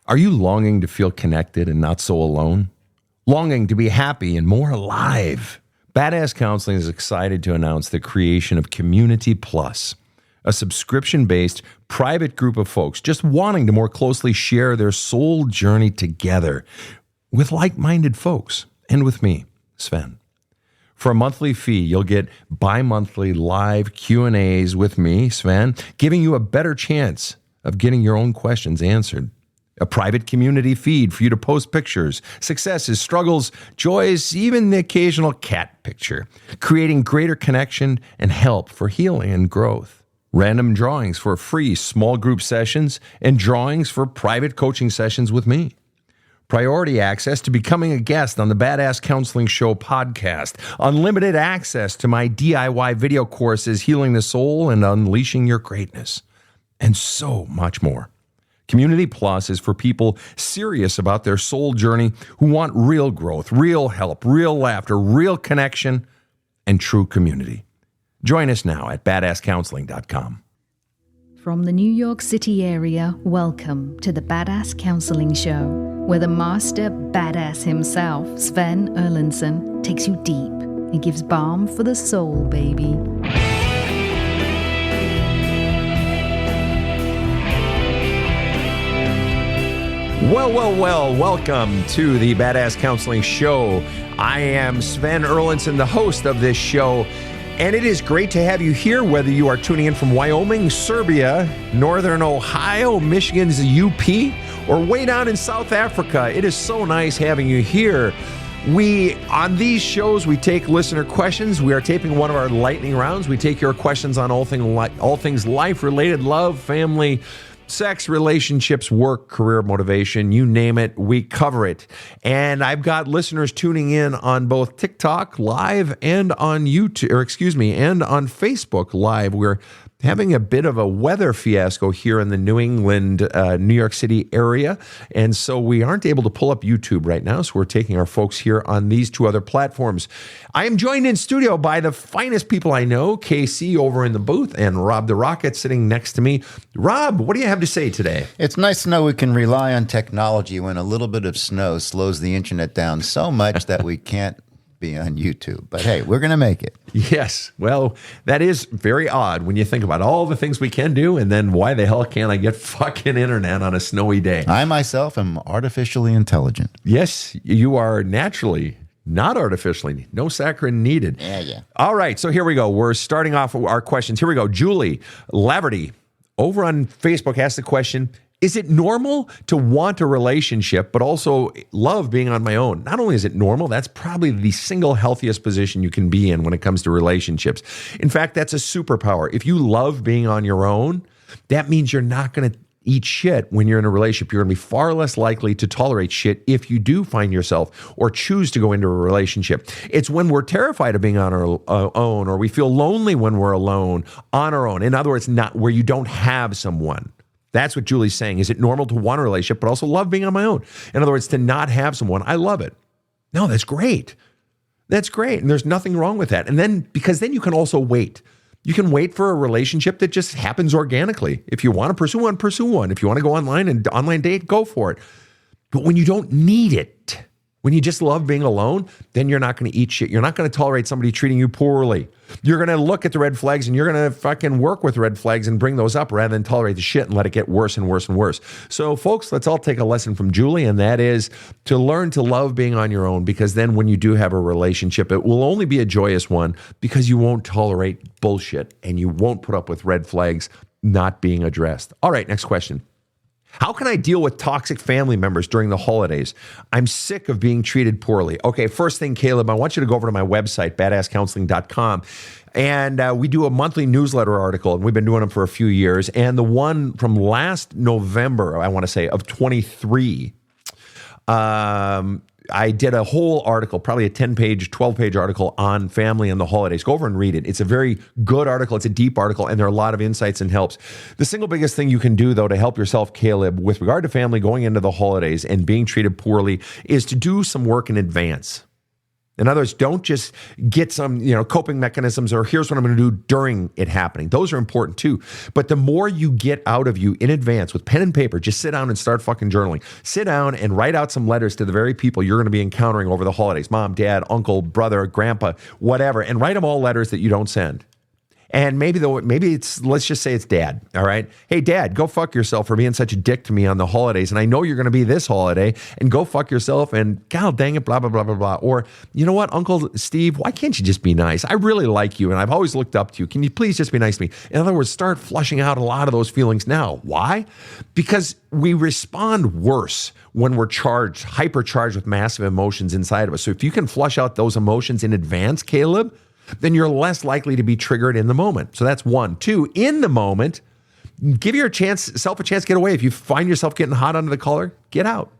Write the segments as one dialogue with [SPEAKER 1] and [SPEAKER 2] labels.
[SPEAKER 1] Are you longing to feel connected and not so alone? Longing to be happy and more alive? Badass Counseling is excited to announce the creation of Community Plus, a subscription-based private group of folks just wanting to more closely share their soul journey together with like-minded folks and with me, Sven. For a monthly fee, you'll get bi-monthly live Q&As with me, Sven, giving you a better chance of getting your own questions answered. A private community feed for you to post pictures, successes, struggles, joys, even the occasional cat picture, creating greater connection and help for healing and growth. Random drawings for free small group sessions and drawings for private coaching sessions with me. Priority access to becoming a guest on the Badass Counseling Show podcast. Unlimited access to my DIY video courses, Healing the Soul and Unleashing Your Greatness. And so much more. Community Plus is for people serious about their soul journey who want real growth, real help, real laughter, real connection, and true community. Join us now at badasscounseling.com.
[SPEAKER 2] From the New York City area, welcome to the Badass Counseling Show, where the master badass himself, Sven Erlandson, takes you deep and gives balm for the soul, baby.
[SPEAKER 1] Well, welcome to the Badass Counseling Show. I am Sven Erlandson, the host of this show, and it is great to have you here, whether you are tuning in from Wyoming, Serbia, Northern Ohio, Michigan's UP, or way down in South Africa. It is so nice having you here. On these shows, we take listener questions. We are taping one of our lightning rounds. We take your questions on all things life-related, love, family, sex, relationships, work, career, motivation, you name it, we cover it. And I've got listeners tuning in on both TikTok live and on and on Facebook live. We're having a bit of a weather fiasco here in the New England, New York City area. And so we aren't able to pull up YouTube right now. So we're taking our folks here on these two other platforms. I am joined in studio by the finest people I know, KC over in the booth and Rob the Rocket sitting next to me. Rob, what do you have to say today?
[SPEAKER 3] It's nice to know we can rely on technology when a little bit of snow slows the internet down so much that we can't be on YouTube. But hey, we're going to make it.
[SPEAKER 1] Yes. Well, that is very odd when you think about all the things we can do, and then why the hell can't I get fucking internet on a snowy day?
[SPEAKER 3] I myself am artificially intelligent.
[SPEAKER 1] Yes, you are naturally, not artificially. No saccharin needed.
[SPEAKER 3] Yeah.
[SPEAKER 1] All right, so here we go. We're starting off our questions. Here we go. Julie Laverty over on Facebook asked the question, is it normal to want a relationship, but also love being on my own? Not only is it normal, that's probably the single healthiest position you can be in when it comes to relationships. In fact, that's a superpower. If you love being on your own, that means you're not going to eat shit when you're in a relationship. You're going to be far less likely to tolerate shit if you do find yourself or choose to go into a relationship. It's when we're terrified of being on our own, or we feel lonely when we're alone on our own. In other words, not where you don't have someone. That's what Julie's saying. Is it normal to want a relationship, but also love being on my own? In other words, to not have someone. I love it. No, that's great. That's great. And there's nothing wrong with that. And then, because then you can also wait. You can wait for a relationship that just happens organically. If you want to pursue one, pursue one. If you want to go online and online date, go for it. But when you don't need it, when you just love being alone, then you're not going to eat shit. You're not going to tolerate somebody treating you poorly. You're going to look at the red flags and you're going to fucking work with red flags and bring those up rather than tolerate the shit and let it get worse and worse and worse. So folks, let's all take a lesson from Julie, and that is to learn to love being on your own, because then when you do have a relationship, it will only be a joyous one because you won't tolerate bullshit and you won't put up with red flags not being addressed. All right, next question. How can I deal with toxic family members during the holidays? I'm sick of being treated poorly. Okay, first thing, Caleb, I want you to go over to my website, badasscounseling.com. And we do a monthly newsletter article, and we've been doing them for a few years. And the one from last November, I want to say, of 23, I did a whole article, probably a 10-page, 12-page article on family and the holidays. Go over and read it. It's a very good article. It's a deep article, and there are a lot of insights and helps. The single biggest thing you can do, though, to help yourself, Caleb, with regard to family going into the holidays and being treated poorly is to do some work in advance. In other words, don't just get some, coping mechanisms or here's what I'm going to do during it happening. Those are important too. But the more you get out of you in advance with pen and paper, just sit down and start fucking journaling. Sit down and write out some letters to the very people you're going to be encountering over the holidays. Mom, dad, uncle, brother, grandpa, whatever. And write them all letters that you don't send. And maybe let's just say it's dad, all right? Hey, dad, go fuck yourself for being such a dick to me on the holidays. And I know you're going to be this holiday, and go fuck yourself, and God dang it, blah, blah, blah, blah, blah. Or, you know what, Uncle Steve, why can't you just be nice? I really like you, and I've always looked up to you. Can you please just be nice to me? In other words, start flushing out a lot of those feelings now. Why? Because we respond worse when we're hypercharged with massive emotions inside of us. So if you can flush out those emotions in advance, Caleb, then you're less likely to be triggered in the moment. So that's one. Two, in the moment, give yourself a chance to get away. If you find yourself getting hot under the collar, get out.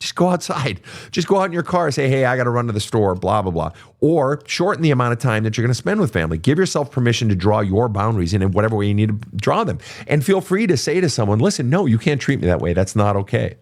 [SPEAKER 1] Just go outside. Just go out in your car and say, hey, I got to run to the store, blah, blah, blah. Or shorten the amount of time that you're going to spend with family. Give yourself permission to draw your boundaries in whatever way you need to draw them. And feel free to say to someone, listen, no, you can't treat me that way. That's not okay.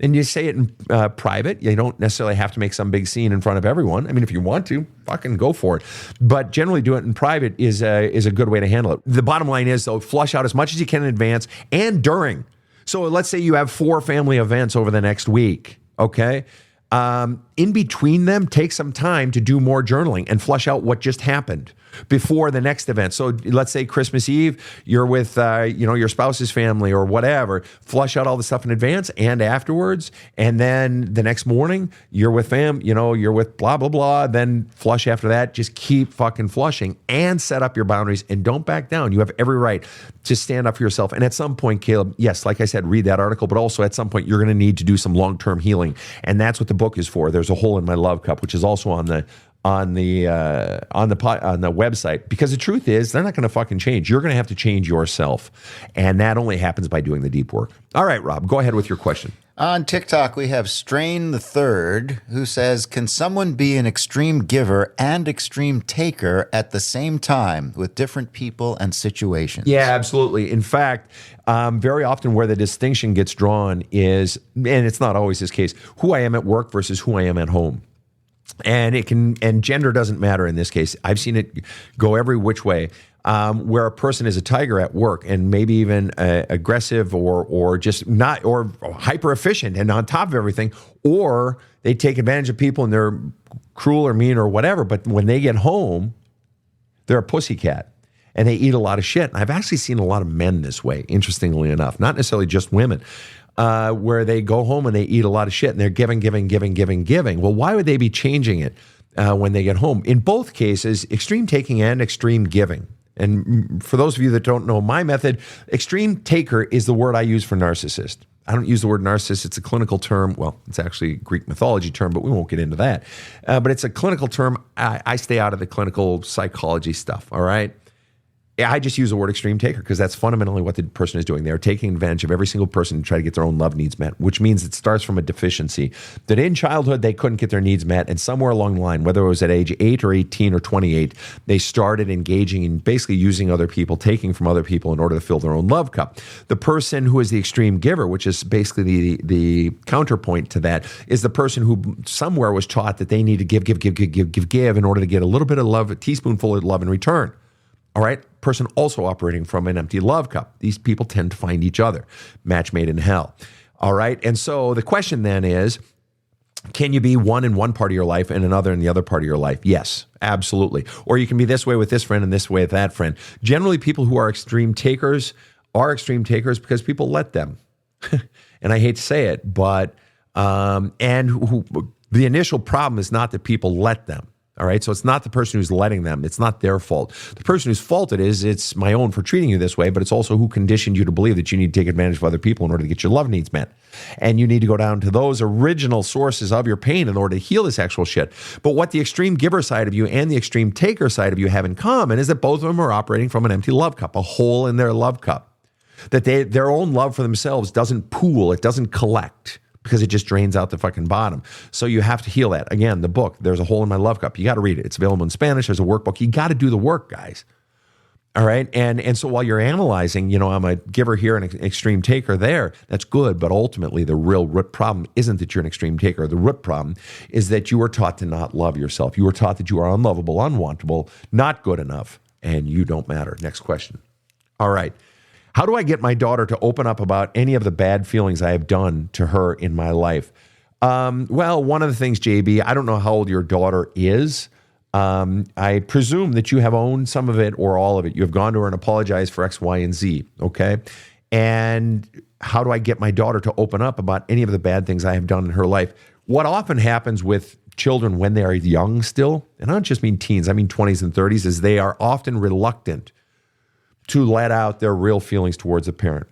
[SPEAKER 1] And you say it in private. You don't necessarily have to make some big scene in front of everyone. I mean, if you want to, fucking go for it. But generally doing it in private is a good way to handle it. The bottom line is, though, flush out as much as you can in advance and during. So let's say you have 4 family events over the next week, okay? In between them, take some time to do more journaling and flush out what just happened before the next event. So let's say Christmas Eve, you're with your spouse's family or whatever. Flush out all the stuff in advance and afterwards, and then the next morning you're with you're with blah blah blah. Then flush after that. Just keep fucking flushing and set up your boundaries and don't back down. You have every right to stand up for yourself. And at some point, Caleb, yes, like I said, read that article, but also at some point you're going to need to do some long-term healing, and that's what the book is for. There's a hole in my love cup, which is also on the website, because the truth is they're not going to fucking change. You're going to have to change yourself, and that only happens by doing the deep work. All right, Rob, go ahead with your question.
[SPEAKER 3] On TikTok, we have Strain the Third, who says, can someone be an extreme giver and extreme taker at the same time with different people and situations?
[SPEAKER 1] Yeah, absolutely. In fact, very often where the distinction gets drawn is, and it's not always this case, who I am at work versus who I am at home. And gender doesn't matter in this case. I've seen it go every which way, where a person is a tiger at work and maybe even aggressive or just not, or hyper efficient and on top of everything, or they take advantage of people and they're cruel or mean or whatever. But when they get home, they're a pussycat and they eat a lot of shit. And I've actually seen a lot of men this way, interestingly enough, not necessarily just women. Where they go home and they eat a lot of shit and they're giving. Well, why would they be changing it when they get home? In both cases, extreme taking and extreme giving. And for those of you that don't know my method, extreme taker is the word I use for narcissist. I don't use the word narcissist. It's a clinical term. Well, it's actually a Greek mythology term, but we won't get into that. But it's a clinical term. I stay out of the clinical psychology stuff, all right? I just use the word extreme taker because that's fundamentally what the person is doing. They're taking advantage of every single person to try to get their own love needs met, which means it starts from a deficiency that in childhood they couldn't get their needs met. And somewhere along the line, whether it was at age 8 or 18 or 28, they started engaging in basically using other people, taking from other people in order to fill their own love cup. The person who is the extreme giver, which is basically the counterpoint to that, is the person who somewhere was taught that they need to give in order to get a little bit of love, a teaspoonful of love in return. All right, person also operating from an empty love cup. These people tend to find each other. Match made in hell. All right, and so the question then is, can you be one in one part of your life and another in the other part of your life? Yes, absolutely. Or you can be this way with this friend and this way with that friend. Generally, people who are extreme takers because people let them. And I hate to say it, but the initial problem is not that people let them. All right, so it's not the person who's letting them. It's not their fault. The person whose fault it is, it's my own for treating you this way, but it's also who conditioned you to believe that you need to take advantage of other people in order to get your love needs met. And you need to go down to those original sources of your pain in order to heal this actual shit. But what the extreme giver side of you and the extreme taker side of you have in common is that both of them are operating from an empty love cup, a hole in their love cup. That their own love for themselves doesn't pool, it doesn't collect, because it just drains out the fucking bottom. So you have to heal that. Again, the book, There's a Hole in My Love Cup. You got to read it. It's available in Spanish. There's a workbook. You got to do the work, guys. All right. And so while you're analyzing, I'm a giver here and an extreme taker there, that's good. But ultimately, the real root problem isn't that you're an extreme taker. The root problem is that you were taught to not love yourself. You were taught that you are unlovable, unwantable, not good enough, and you don't matter. Next question. All right. How do I get my daughter to open up about any of the bad feelings I have done to her in my life? Well, one of the things, JB, I don't know how old your daughter is. I presume that you have owned some of it or all of it. You have gone to her and apologized for X, Y, and Z. Okay. And how do I get my daughter to open up about any of the bad things I have done in her life? What often happens with children when they are young still, and I don't just mean teens, I mean 20s and 30s, is they are often reluctant to let out their real feelings towards a parent.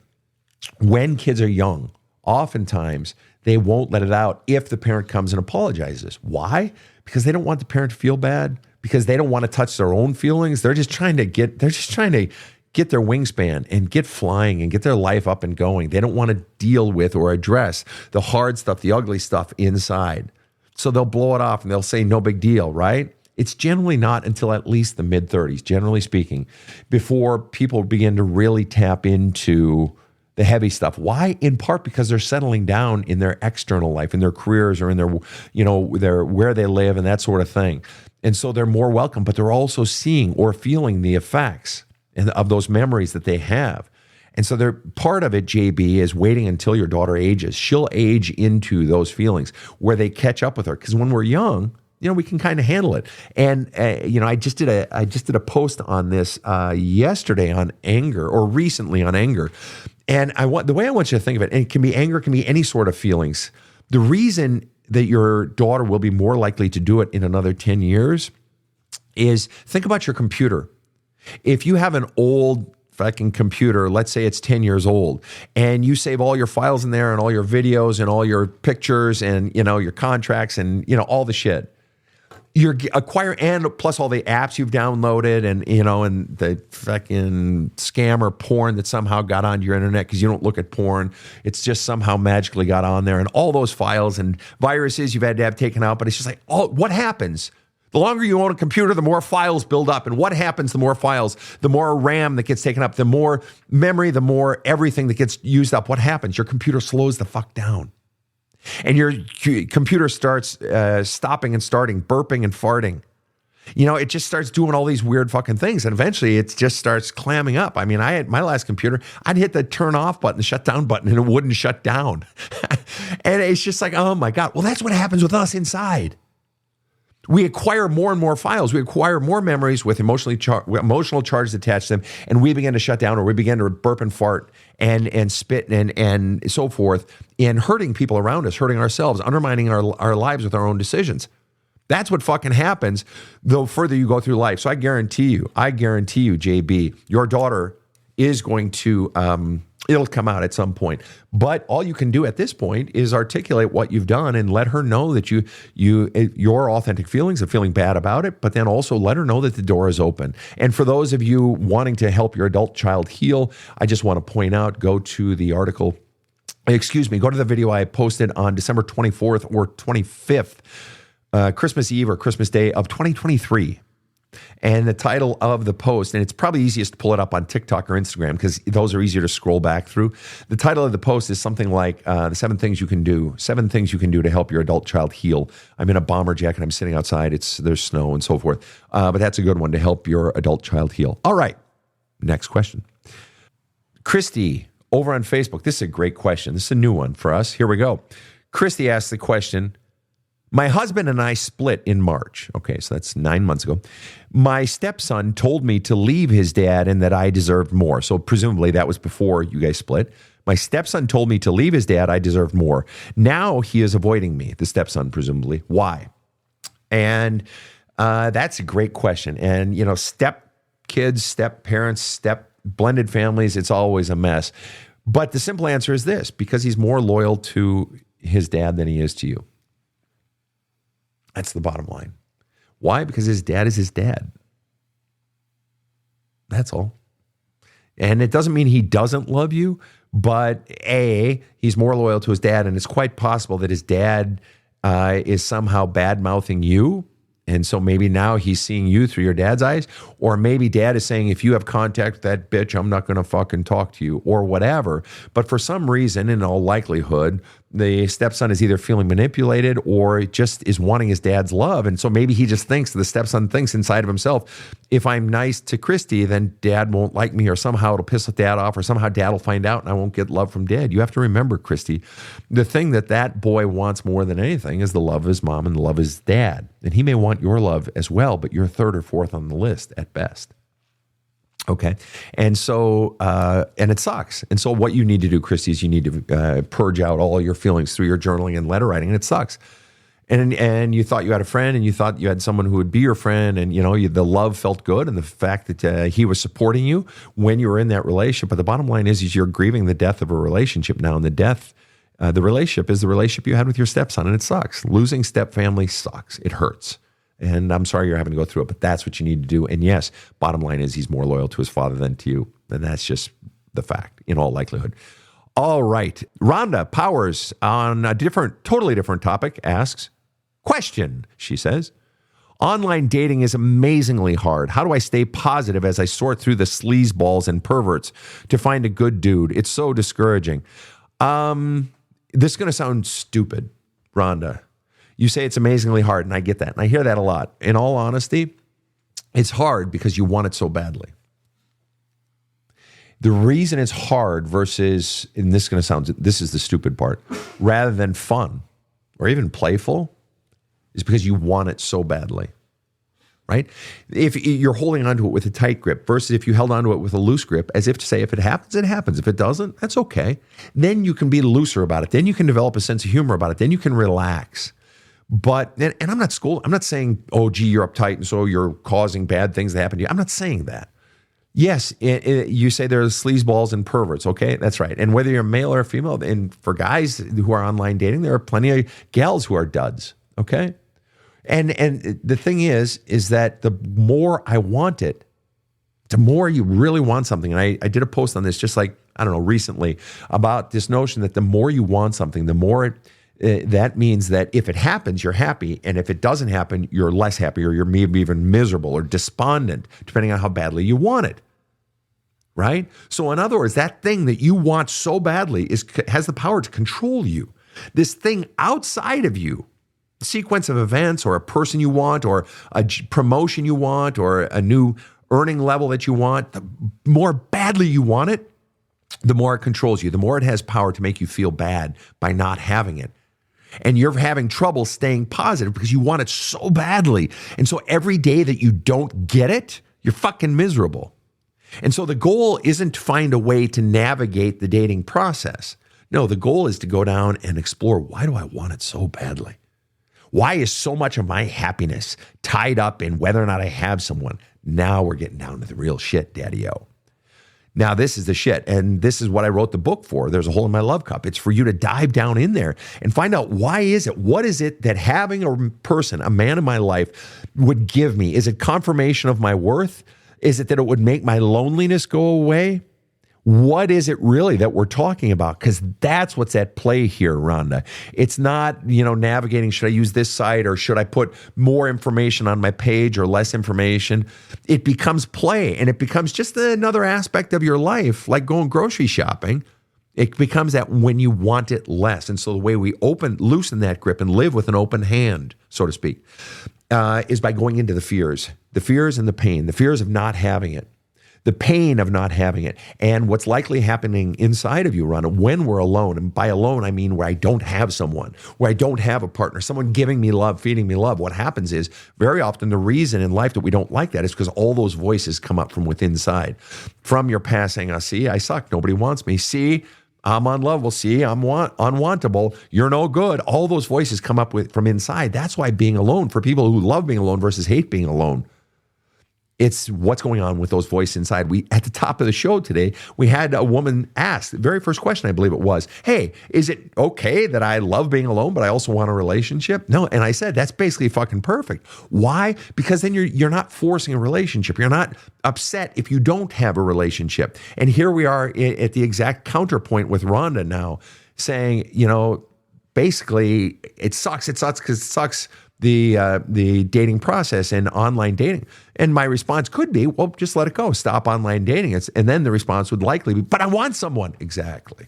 [SPEAKER 1] When kids are young, oftentimes they won't let it out if the parent comes and apologizes. Why? Because they don't want the parent to feel bad, because they don't want to touch their own feelings. They're just trying to get their wingspan and get flying and get their life up and going. They don't want to deal with or address the hard stuff, the ugly stuff inside. So they'll blow it off and they'll say, no big deal, right? It's generally not until at least the mid-30s, generally speaking, before people begin to really tap into the heavy stuff. Why? In part because they're settling down in their external life, in their careers, or in their where they live and that sort of thing. And so they're more welcome, but they're also seeing or feeling the effects of those memories that they have. And so they're part of it, JB, is waiting until your daughter ages. She'll age into those feelings where they catch up with her. Because when we're young, we can kind of handle it. And I just did a post on this yesterday on anger, or recently on anger. And the way I want you to think of it, and it can be anger, it can be any sort of feelings. The reason that your daughter will be more likely to do it in another 10 years is, think about your computer. If you have an old fucking computer, let's say it's 10 years old, and you save all your files in there and all your videos and all your pictures and, your contracts and, all the shit. You're and plus all the apps you've downloaded and the fucking scam or porn that somehow got onto your internet because you don't look at porn. It's just somehow magically got on there, and all those files and viruses you've had to have taken out. But it's just like, what happens? The longer you own a computer, the more files build up. And what happens? The more files, the more RAM that gets taken up, the more memory, the more everything that gets used up. What happens? Your computer slows the fuck down. And your computer starts stopping and starting, burping and farting. It just starts doing all these weird fucking things. And eventually it just starts clamming up. I mean, I had my last computer, I'd hit the turn off button, the shut down button, and it wouldn't shut down. And it's just like, oh my God. Well, that's what happens with us inside. We acquire more and more files. We acquire more memories with emotional charges attached to them, and we begin to shut down, or we begin to burp and fart and spit and so forth, and hurting people around us, hurting ourselves, undermining our lives with our own decisions. That's what fucking happens the further you go through life. So I guarantee you, JB, your daughter is going to it'll come out at some point. But all you can do at this point is articulate what you've done and let her know that your authentic feelings of feeling bad about it, but then also let her know that the door is open. And for those of you wanting to help your adult child heal, I just want to point out, go to the video I posted on December 24th or 25th, Christmas Eve or Christmas Day of 2023. And the title of the post, and it's probably easiest to pull it up on TikTok or Instagram because those are easier to scroll back through. The title of the post is something like the 7 things you can do to help your adult child heal. I'm in a bomber jacket. I'm sitting outside. There's snow and so forth. But that's a good one to help your adult child heal. All right. Next question. Christy over on Facebook. This is a great question. This is a new one for us. Here we go. Christy asked the question, my husband and I split in March. Okay, so that's 9 months ago. My stepson told me to leave his dad and that I deserved more. So presumably that was before you guys split. My stepson told me to leave his dad. I deserved more. Now he is avoiding me, the stepson, presumably. Why? And that's a great question. And, step kids, step parents, step blended families, it's always a mess. But the simple answer is this: because he's more loyal to his dad than he is to you. That's the bottom line. Why? Because his dad is his dad. That's all. And it doesn't mean he doesn't love you, but he's more loyal to his dad, and it's quite possible that his dad is somehow bad-mouthing you And so maybe now he's seeing you through your dad's eyes, or maybe dad is saying, if you have contact with that bitch, I'm not going to fucking talk to you, or whatever. But for some reason, in all likelihood, the stepson is either feeling manipulated or just is wanting his dad's love. And so maybe he just thinks, the stepson thinks inside of himself, if I'm nice to Christy, then dad won't like me, or somehow it'll piss dad off, or somehow dad will find out and I won't get love from dad. You have to remember, Christy, the thing that boy wants more than anything is the love of his mom and the love of his dad. And he may want your love as well, but you're third or fourth on the list at best. Okay. And so, and it sucks. And so what you need to do, Christy, is you need to purge out all your feelings through your journaling and letter writing. And it sucks. And you thought you had a friend, and you thought you had someone who would be your friend, and the love felt good, and the fact that he was supporting you when you were in that relationship. But the bottom line is you're grieving the death of a relationship now, and the relationship is the relationship you had with your stepson, and it sucks. Losing step family sucks. It hurts. And I'm sorry you're having to go through it, but that's what you need to do. And yes, bottom line is he's more loyal to his father than to you. And that's just the fact in all likelihood. All right. Rhonda Powers, on a totally different topic, asks, question, she says, online dating is amazingly hard. How do I stay positive as I sort through the sleazeballs and perverts to find a good dude? It's so discouraging. This is going to sound stupid, Rhonda. You say it's amazingly hard, and I get that. And I hear that a lot. In all honesty, it's hard because you want it so badly. The reason it's hard versus, and this is the stupid part, rather than fun or even playful, is because you want it so badly, right? If you're holding onto it with a tight grip versus if you held onto it with a loose grip, as if to say, if it happens, it happens. If it doesn't, that's okay. Then you can be looser about it. Then you can develop a sense of humor about it. Then you can relax. But, and I'm not saying, oh, gee, you're uptight and so you're causing bad things to happen to you. I'm not saying that. Yes, you say there's sleazeballs and perverts, okay? That's right. And whether you're male or female, and for guys who are online dating, there are plenty of gals who are duds, okay? And the thing is that the more I want it, the more you really want something. And I did a post on this just like, I don't know, recently about this notion that the more you want something, the more that means that if it happens, you're happy. And if it doesn't happen, you're less happy, or you're maybe even miserable or despondent, depending on how badly you want it. Right? So in other words, that thing that you want so badly has the power to control you. This thing outside of you, a sequence of events or a person you want or a promotion you want or a new earning level that you want, the more badly you want it, the more it controls you, the more it has power to make you feel bad by not having it. And you're having trouble staying positive because you want it so badly. And so every day that you don't get it, you're fucking miserable. And so the goal isn't to find a way to navigate the dating process. No, the goal is to go down and explore, why do I want it so badly? Why is so much of my happiness tied up in whether or not I have someone? Now we're getting down to the real shit, Daddy-O. Now, this is the shit, and this is what I wrote the book for. There's a Hole in My Love Cup. It's for you to dive down in there and find out, why is it? What is it that having a person, a man in my life, would give me? Is it confirmation of my worth? Is it that it would make my loneliness go away? What is it really that we're talking about? Because that's what's at play here, Rhonda. It's not, navigating, should I use this site or should I put more information on my page or less information? It becomes play, and it becomes just another aspect of your life, like going grocery shopping. It becomes that when you want it less. And so the way we loosen that grip and live with an open hand, so to speak, is by going into the fears and the pain, the fears of not having it. The pain of not having it, and what's likely happening inside of you, Rhonda, when we're alone. And by alone, I mean where I don't have someone, where I don't have a partner, someone giving me love, feeding me love. What happens is, very often the reason in life that we don't like that is because all those voices come up from within inside. From your past saying, see, I suck, nobody wants me. See, I'm unlovable. See, I'm unwantable. You're no good. All those voices come up from inside. That's why being alone, for people who love being alone versus hate being alone, it's what's going on with those voices inside. At the top of the show today, we had a woman ask, the very first question, I believe it was, hey, is it okay that I love being alone, but I also want a relationship? No. And I said, that's basically fucking perfect. Why? Because then you're not forcing a relationship. You're not upset if you don't have a relationship. And here we are at the exact counterpoint with Rhonda now saying, basically it sucks because it sucks the dating process and online dating? And my response could be, well, just let it go. Stop online dating. And then the response would likely be, but I want someone. Exactly.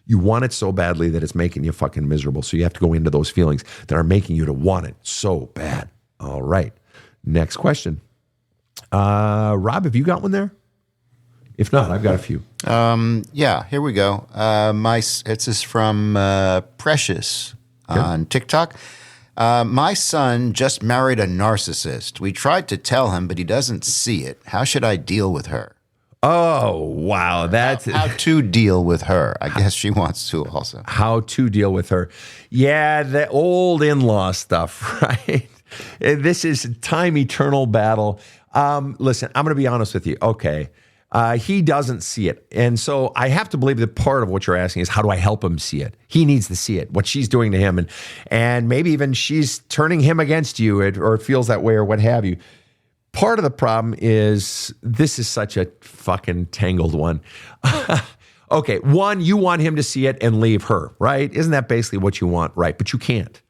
[SPEAKER 1] You want it so badly that it's making you fucking miserable. So you have to go into those feelings that are making you to want it so bad. All right. Next question. Rob, have you got one there? If not, I've got a few.
[SPEAKER 3] Yeah, here we go. This is from Precious on TikTok. My son just married a narcissist. We tried to tell him, but he doesn't see it. How should I deal with her?
[SPEAKER 1] Oh, wow. That's
[SPEAKER 3] how to deal with her. I guess she wants to also.
[SPEAKER 1] How to deal with her. Yeah, the old in-law stuff, right? This is a time eternal battle. Listen, I'm going to be honest with you. Okay. He doesn't see it. And so I have to believe that part of what you're asking is, how do I help him see it? He needs to see it, what she's doing to him. And maybe even she's turning him against you, or it feels that way, or what have you. Part of the problem is this is such a fucking tangled one. Okay, one, you want him to see it and leave her, right? Isn't that basically what you want? Right, but you can't.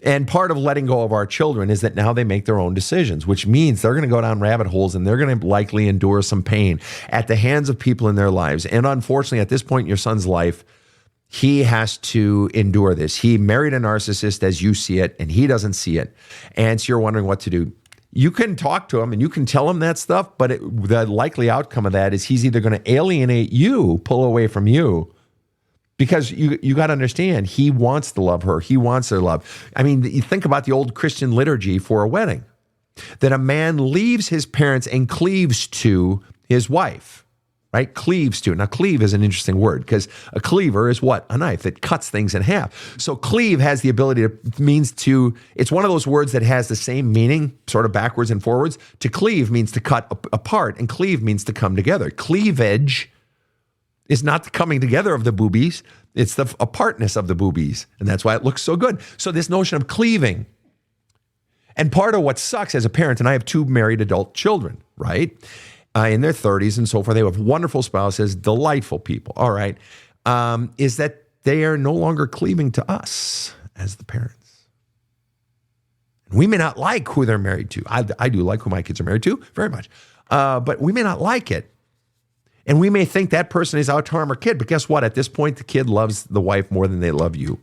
[SPEAKER 1] And part of letting go of our children is that now they make their own decisions, which means they're going to go down rabbit holes and they're going to likely endure some pain at the hands of people in their lives. And unfortunately, at this point in your son's life, he has to endure this. He married a narcissist as you see it, and he doesn't see it. And so you're wondering what to do. You can talk to him and you can tell him that stuff, but the likely outcome of that is he's either going to alienate you, pull away from you, because you got to understand, he wants to love her. He wants their love. I mean, you think about the old Christian liturgy for a wedding, that a man leaves his parents and cleaves to his wife, right? Cleaves to. Now, cleave is an interesting word, because a cleaver is what? A knife that cuts things in half. So cleave has the ability it's one of those words that has the same meaning, sort of backwards and forwards. To cleave means to cut apart, and cleave means to come together. Cleavage is not the coming together of the boobies, it's the apartness of the boobies. And that's why it looks so good. So this notion of cleaving. And part of what sucks as a parent, and I have 2 married adult children, right? In their 30s and so forth, they have wonderful spouses, delightful people, all right, is that they are no longer cleaving to us as the parents. And we may not like who they're married to. I do like who my kids are married to, very much. But we may not like it. And we may think that person is out to harm our kid, but guess what? At this point, the kid loves the wife more than they love you,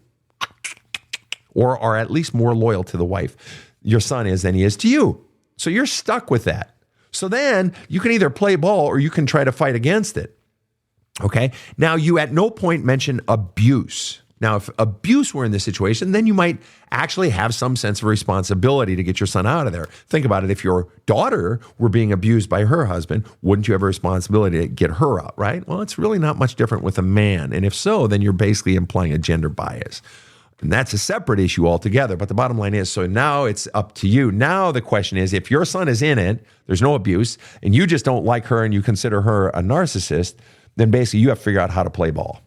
[SPEAKER 1] or are at least more loyal to the wife, your son is, than he is to you. So you're stuck with that. So then you can either play ball or you can try to fight against it. Okay. Now, you at no point mention abuse. Now, if abuse were in this situation, then you might actually have some sense of responsibility to get your son out of there. Think about it. If your daughter were being abused by her husband, wouldn't you have a responsibility to get her out, right? Well, it's really not much different with a man. And if so, then you're basically implying a gender bias. And that's a separate issue altogether. But the bottom line is, so now it's up to you. Now the question is, if your son is in it, there's no abuse, and you just don't like her and you consider her a narcissist, then basically you have to figure out how to play ball.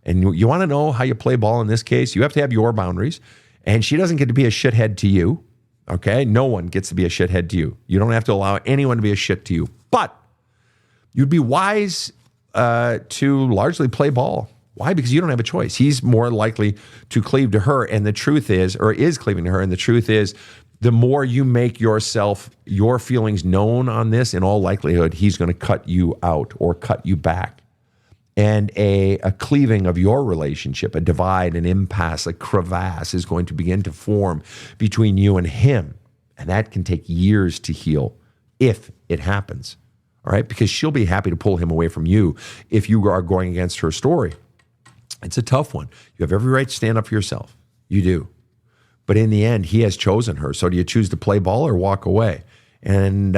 [SPEAKER 1] And you want to know how you play ball in this case? You have to have your boundaries. And she doesn't get to be a shithead to you, okay? No one gets to be a shithead to you. You don't have to allow anyone to be a shit to you. But you'd be wise to largely play ball. Why? Because you don't have a choice. He's more likely to cleave to her. And the truth is, or is cleaving to her. And the truth is, the more you make your feelings known on this, in all likelihood, he's going to cut you out or cut you back. And a cleaving of your relationship, a divide, an impasse, a crevasse is going to begin to form between you and him. And that can take years to heal if it happens. All right? Because she'll be happy to pull him away from you if you are going against her story. It's a tough one. You have every right to stand up for yourself. You do. But in the end, he has chosen her. So do you choose to play ball or walk away? And,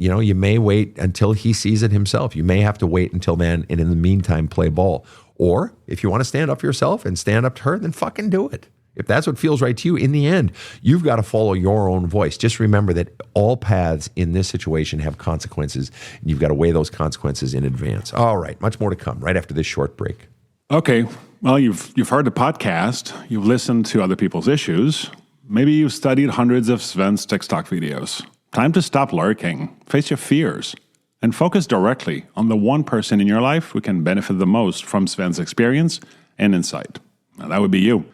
[SPEAKER 1] you may wait until he sees it himself. You may have to wait until then, and in the meantime, play ball. Or if you want to stand up for yourself and stand up to her, then fucking do it. If that's what feels right to you, in the end, you've got to follow your own voice. Just remember that all paths in this situation have consequences, and you've got to weigh those consequences in advance. All right, much more to come right after this short break.
[SPEAKER 4] Okay, well, you've heard the podcast. You've listened to other people's issues. Maybe you've studied hundreds of Sven's TikTok videos. Time to stop lurking, face your fears, and focus directly on the one person in your life who can benefit the most from Sven's experience and insight. Now, that would be you.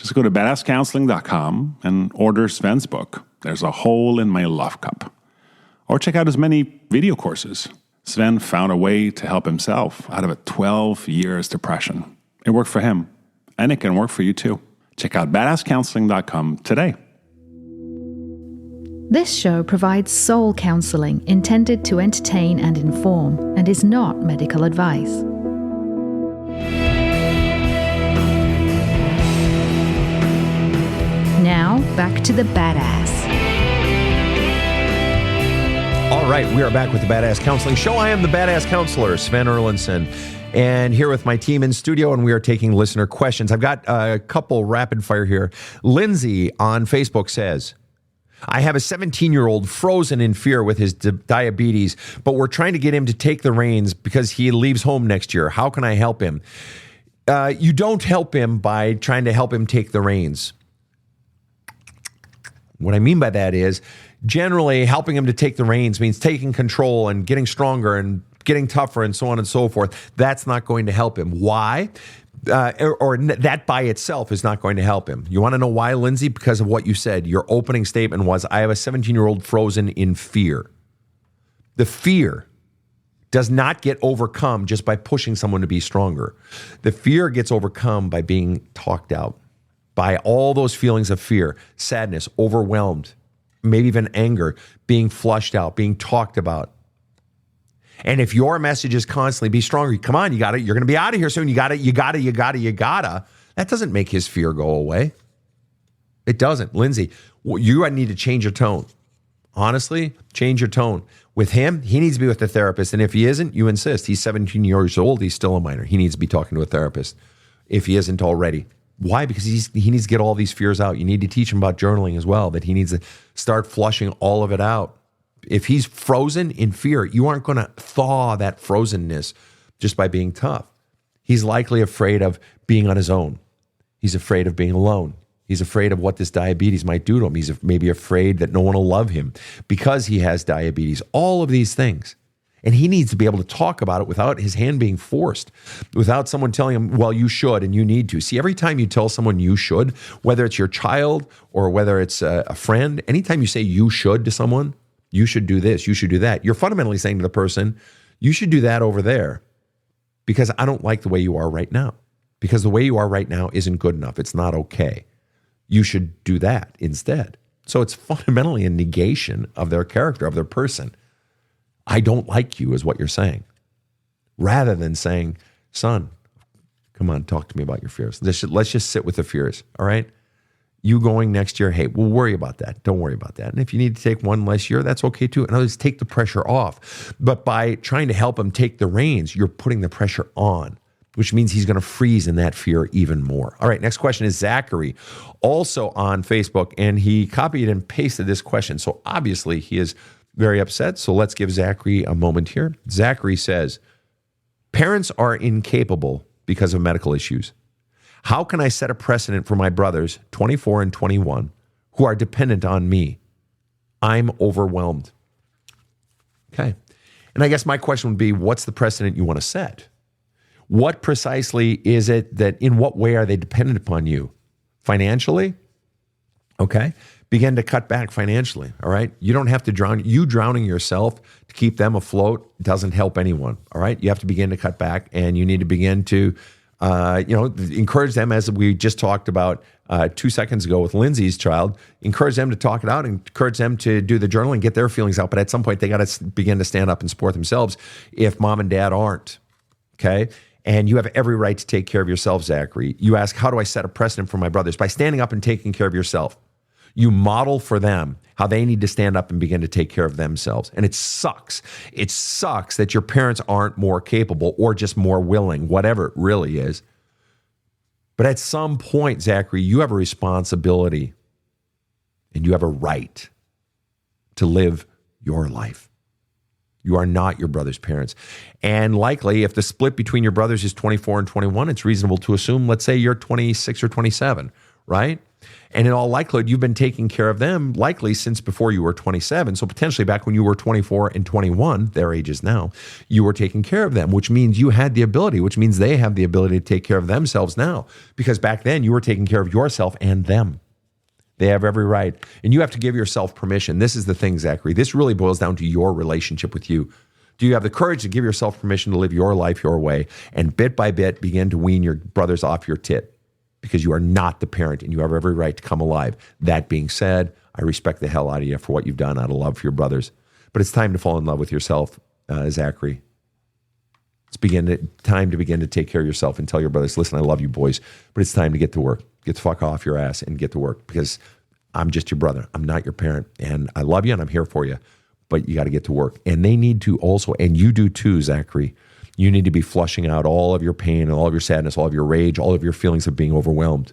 [SPEAKER 4] Just go to badasscounseling.com and order Sven's book, There's a Hole in My Love Cup. Or check out his many video courses. Sven found a way to help himself out of a 12 years depression. It worked for him, and it can work for you too. Check out badasscounseling.com today.
[SPEAKER 2] This show provides soul counseling intended to entertain and inform and is not medical advice. Now, back to the badass.
[SPEAKER 1] All right, we are back with the Badass Counseling Show. I am the Badass Counselor, Sven Erlandson, and here with my team in studio, and we are taking listener questions. I've got a couple rapid fire here. Lindsay on Facebook says, I have a 17-year-old frozen in fear with his diabetes, but we're trying to get him to take the reins because he leaves home next year. How can I help him? You don't help him by trying to help him take the reins. What I mean by that is generally helping him to take the reins means taking control and getting stronger and getting tougher and so on and so forth. That's not going to help him. Why? Or that by itself is not going to help him. You want to know why, Lindsay? Because of what you said. Your opening statement was, I have a 17-year-old frozen in fear. The fear does not get overcome just by pushing someone to be stronger. The fear gets overcome by being talked out, by all those feelings of fear, sadness, overwhelmed, maybe even anger, being flushed out, being talked about. And if your message is constantly be stronger, come on, you got it. You're going to be out of here soon. You got it. That doesn't make his fear go away. It doesn't. Lindsay, you need to change your tone. Honestly, change your tone. With him, he needs to be with a therapist. And if he isn't, you insist. He's 17 years old. He's still a minor. He needs to be talking to a therapist if he isn't already. Why? Because he needs to get all these fears out. You need to teach him about journaling as well, that he needs to start flushing all of it out. If he's frozen in fear, you aren't going to thaw that frozenness just by being tough. He's likely afraid of being on his own. He's afraid of being alone. He's afraid of what this diabetes might do to him. He's maybe afraid that no one will love him because he has diabetes. All of these things. And he needs to be able to talk about it without his hand being forced, without someone telling him, well, you should and you need to. See, every time you tell someone you should, whether it's your child or whether it's a friend, anytime you say you should to someone, you should do this, you should do that, you're fundamentally saying to the person, you should do that over there because I don't like the way you are right now. Because the way you are right now isn't good enough. It's not okay. You should do that instead. So it's fundamentally a negation of their character, of their person. I don't like you is what you're saying. Rather than saying, son, come on, talk to me about your fears. Let's just sit with the fears, all right? You going next year, hey, we'll worry about that. Don't worry about that. And if you need to take one less year, that's okay too. In other words, take the pressure off. But by trying to help him take the reins, you're putting the pressure on, which means he's going to freeze in that fear even more. All right, next question is Zachary, also on Facebook, and he copied and pasted this question. So obviously he is very upset. So let's give Zachary a moment here. Zachary says, parents are incapable because of medical issues. How can I set a precedent for my brothers, 24 and 21, who are dependent on me? I'm overwhelmed. Okay. And I guess my question would be, what's the precedent you want to set? What precisely is it that, in what way are they dependent upon you? Financially? Okay. Begin to cut back financially, all right? You don't have to drown. You drowning yourself to keep them afloat doesn't help anyone, all right? You have to begin to cut back, and you need to begin to encourage them, as we just talked about 2 seconds ago with Lindsay's child, encourage them to talk it out, encourage them to do the journaling, get their feelings out. But at some point, they got to begin to stand up and support themselves if mom and dad aren't, okay? And you have every right to take care of yourself, Zachary. You ask, how do I set a precedent for my brothers? By standing up and taking care of yourself. You model for them how they need to stand up and begin to take care of themselves. And it sucks. It sucks that your parents aren't more capable or just more willing, whatever it really is. But at some point, Zachary, you have a responsibility and you have a right to live your life. You are not your brother's parents. And likely, if the split between your brothers is 24 and 21, it's reasonable to assume, let's say you're 26 or 27, right? And in all likelihood, you've been taking care of them likely since before you were 27. So potentially back when you were 24 and 21, their ages now, you were taking care of them, which means you had the ability, which means they have the ability to take care of themselves now. Because back then you were taking care of yourself and them. They have every right. And you have to give yourself permission. This is the thing, Zachary. This really boils down to your relationship with you. Do you have the courage to give yourself permission to live your life your way and bit by bit begin to wean your brothers off your tit? Because you are not the parent and you have every right to come alive. That being said, I respect the hell out of you for what you've done out of love for your brothers. But it's time to fall in love with yourself, Zachary. It's time to begin to take care of yourself and tell your brothers, listen, I love you boys, but it's time to get to work. Get the fuck off your ass and get to work because I'm just your brother. I'm not your parent. And I love you and I'm here for you, but you got to get to work. And they need to also, and you do too, Zachary, you need to be flushing out all of your pain and all of your sadness, all of your rage, all of your feelings of being overwhelmed.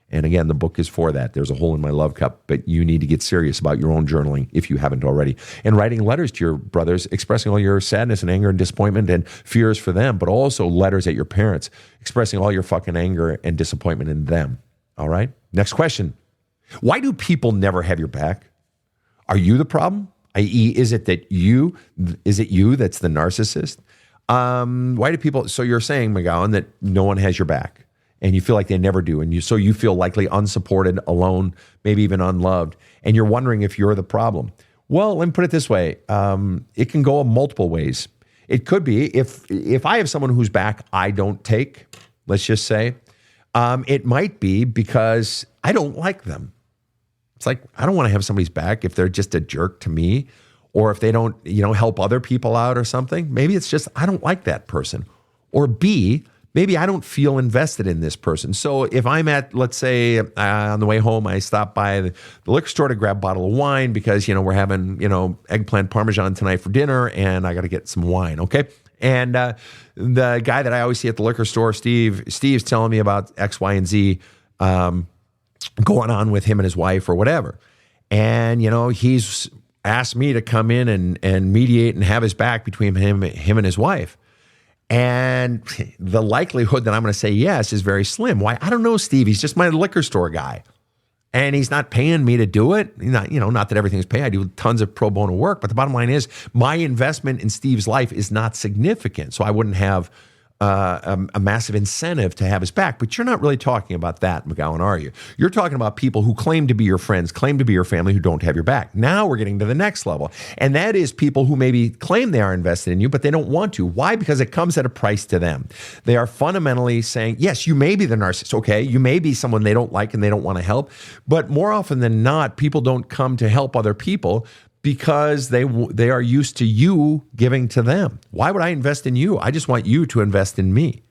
[SPEAKER 1] And again, the book is for that. There's a hole in my love cup, but you need to get serious about your own journaling if you haven't already. And writing letters to your brothers, expressing all your sadness and anger and disappointment and fears for them, but also letters at your parents, expressing all your fucking anger and disappointment in them. All right? Next question. Why do people never have your back? Are you the problem? I.e., is it you that's the narcissist? Why do people, so you're saying, McGowan, that no one has your back and you feel like they never do. And so you feel likely unsupported, alone, maybe even unloved. And you're wondering if you're the problem. Well, let me put it this way. It can go multiple ways. It could be if I have someone whose back I don't take, let's just say, it might be because I don't like them. It's like, I don't want to have somebody's back if they're just a jerk to me. Or if they don't, help other people out or something, maybe it's just, I don't like that person. Or B, maybe I don't feel invested in this person. So if I'm at, let's say, on the way home, I stop by the liquor store to grab a bottle of wine because, we're having, eggplant parmesan tonight for dinner and I got to get some wine, okay? And the guy that I always see at the liquor store, Steve's telling me about X, Y, and Z going on with him and his wife or whatever. And, he's asked me to come in and mediate and have his back between him and his wife. And the likelihood that I'm going to say yes is very slim. Why? I don't know, Steve. He's just my liquor store guy. And he's not paying me to do it. Not that everything's paid. I do tons of pro bono work. But the bottom line is my investment in Steve's life is not significant. So I wouldn't have a massive incentive to have his back. But you're not really talking about that, McGowan, are you? You're talking about people who claim to be your friends, claim to be your family, who don't have your back. Now we're getting to the next level. And that is people who maybe claim they are invested in you, but they don't want to. Why? Because it comes at a price to them. They are fundamentally saying, yes, you may be the narcissist, okay? You may be someone they don't like and they don't want to help. But more often than not, people don't come to help other people because they are used to you giving to them. Why would I invest in you? I just want you to invest in me,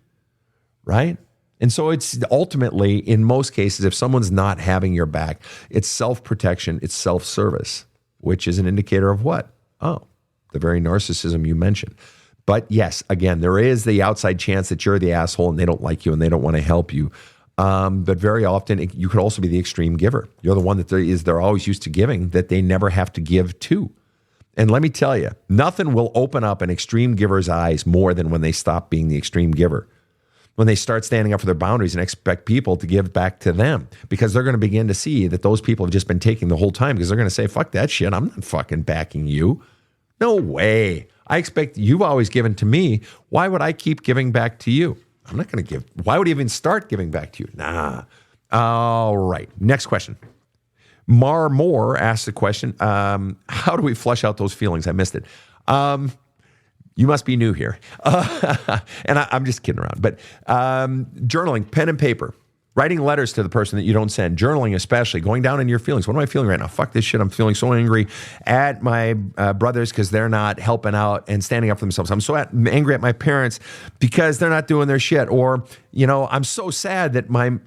[SPEAKER 1] right? And so it's ultimately, in most cases, if someone's not having your back, it's self-protection, it's self-service, which is an indicator of what? Oh, the very narcissism you mentioned. But yes, again, there is the outside chance that you're the asshole and they don't like you and they don't want to help you. But very often you could also be the extreme giver. You're the one that they're always used to giving that they never have to give to. And let me tell you, nothing will open up an extreme giver's eyes more than when they stop being the extreme giver. When they start standing up for their boundaries and expect people to give back to them, because they're going to begin to see that those people have just been taking the whole time, because they're going to say, fuck that shit. I'm not fucking backing you. No way. I expect you've always given to me. Why would I keep giving back to you? I'm not going to give. Why would he even start giving back to you? Nah. All right. Next question. Mar Moore asked the question, how do we flush out those feelings? I missed it. You must be new here. And I'm just kidding around. But journaling, pen and paper, writing letters to the person that you don't send, journaling especially, going down in your feelings. What am I feeling right now? Fuck this shit. I'm feeling so angry at my brothers because they're not helping out and standing up for themselves. I'm so angry at my parents because they're not doing their shit. Or, I'm so sad that my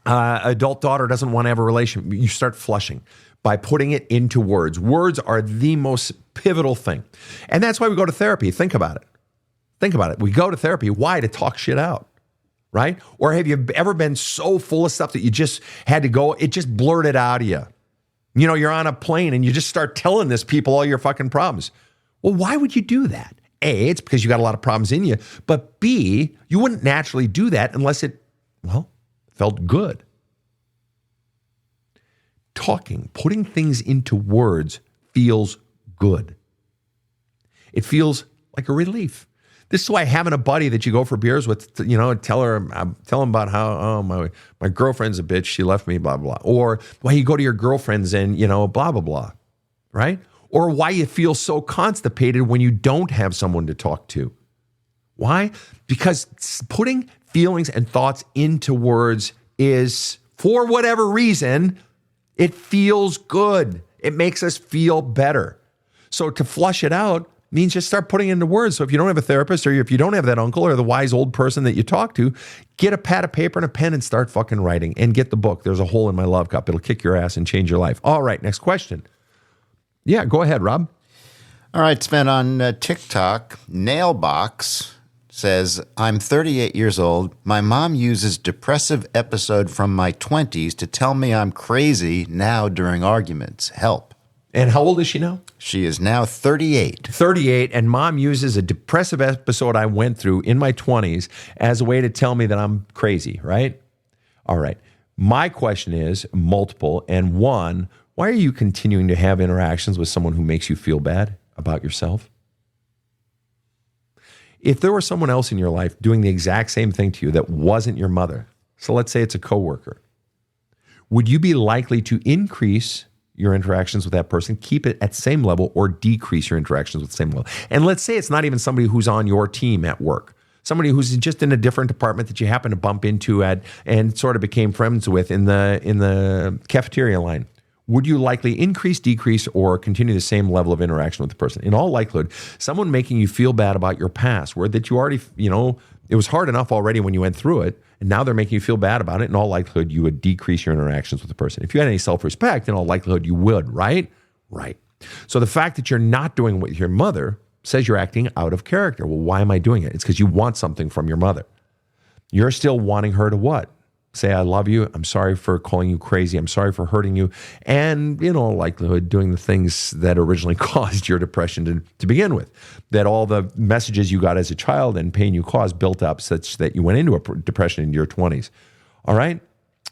[SPEAKER 1] adult daughter doesn't want to have a relationship. You start flushing by putting it into words. Words are the most pivotal thing. And that's why we go to therapy. Think about it. We go to therapy. Why? To talk shit out. Right? Or have you ever been so full of stuff that you just had to go, it just blurted out of you? You're on a plane and you just start telling this people all your fucking problems. Well, why would you do that? A, it's because you got a lot of problems in you. But B, you wouldn't naturally do that unless it felt good. talking, putting things into words feels good. It feels like a relief. This is why having a buddy that you go for beers with, tell him about how, my girlfriend's a bitch, she left me, blah, blah, blah. Or why you go to your girlfriend's and, blah, blah, blah, right? Or why you feel so constipated when you don't have someone to talk to. Why? Because putting feelings and thoughts into words is, for whatever reason, it feels good. It makes us feel better. So to flush it out means just start putting it into words. So if you don't have a therapist, or if you don't have that uncle or the wise old person that you talk to, get a pad of paper and a pen and start fucking writing, and get the book, There's a Hole in My Love Cup. It'll kick your ass and change your life. All right, next question. Yeah, go ahead, Rob.
[SPEAKER 3] All right, Sven, on TikTok, Nailbox says, I'm 38 years old. My mom uses depressive episode from my 20s to tell me I'm crazy now during arguments. Help.
[SPEAKER 1] And how old is she now?
[SPEAKER 3] She is now 38.
[SPEAKER 1] 38, and mom uses a depressive episode I went through in my 20s as a way to tell me that I'm crazy, right? All right. My question is multiple, and one, why are you continuing to have interactions with someone who makes you feel bad about yourself? If there was someone else in your life doing the exact same thing to you that wasn't your mother, so let's say it's a coworker, would you be likely to increase your interactions with that person, keep it at same level, or decrease your interactions with the same level? And let's say it's not even somebody who's on your team at work, somebody who's just in a different department that you happen to bump into at and sort of became friends with in the cafeteria line. Would you likely increase, decrease, or continue the same level of interaction with the person? In all likelihood, someone making you feel bad about your past, where that you already, it was hard enough already when you went through it, and now they're making you feel bad about it. In all likelihood, you would decrease your interactions with the person. If you had any self-respect, in all likelihood, you would, right? Right. So the fact that you're not doing what your mother says, you're acting out of character. Well, why am I doing it? It's because you want something from your mother. You're still wanting her to what? Say, I love you. I'm sorry for calling you crazy. I'm sorry for hurting you. And in all likelihood, doing the things that originally caused your depression to begin with. That all the messages you got as a child and pain you caused built up such that you went into a depression in your 20s. All right?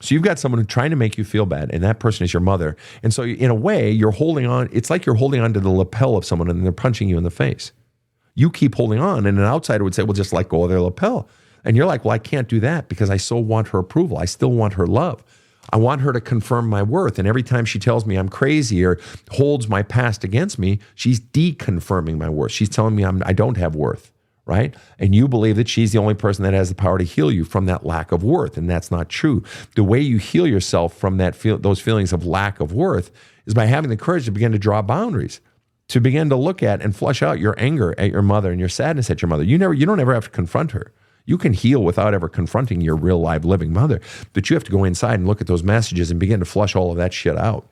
[SPEAKER 1] So you've got someone who's trying to make you feel bad, and that person is your mother. And so in a way, you're holding on. It's like you're holding on to the lapel of someone and they're punching you in the face. You keep holding on, and an outsider would say, well, just let go of their lapel. And you're like, well, I can't do that because I so want her approval. I still want her love. I want her to confirm my worth. And every time she tells me I'm crazy or holds my past against me, she's deconfirming my worth. She's telling me I don't have worth, right? And you believe that she's the only person that has the power to heal you from that lack of worth. And that's not true. The way you heal yourself from those feelings of lack of worth is by having the courage to begin to draw boundaries, to begin to look at and flush out your anger at your mother and your sadness at your mother. You don't ever have to confront her. You can heal without ever confronting your real live living mother, but you have to go inside and look at those messages and begin to flush all of that shit out.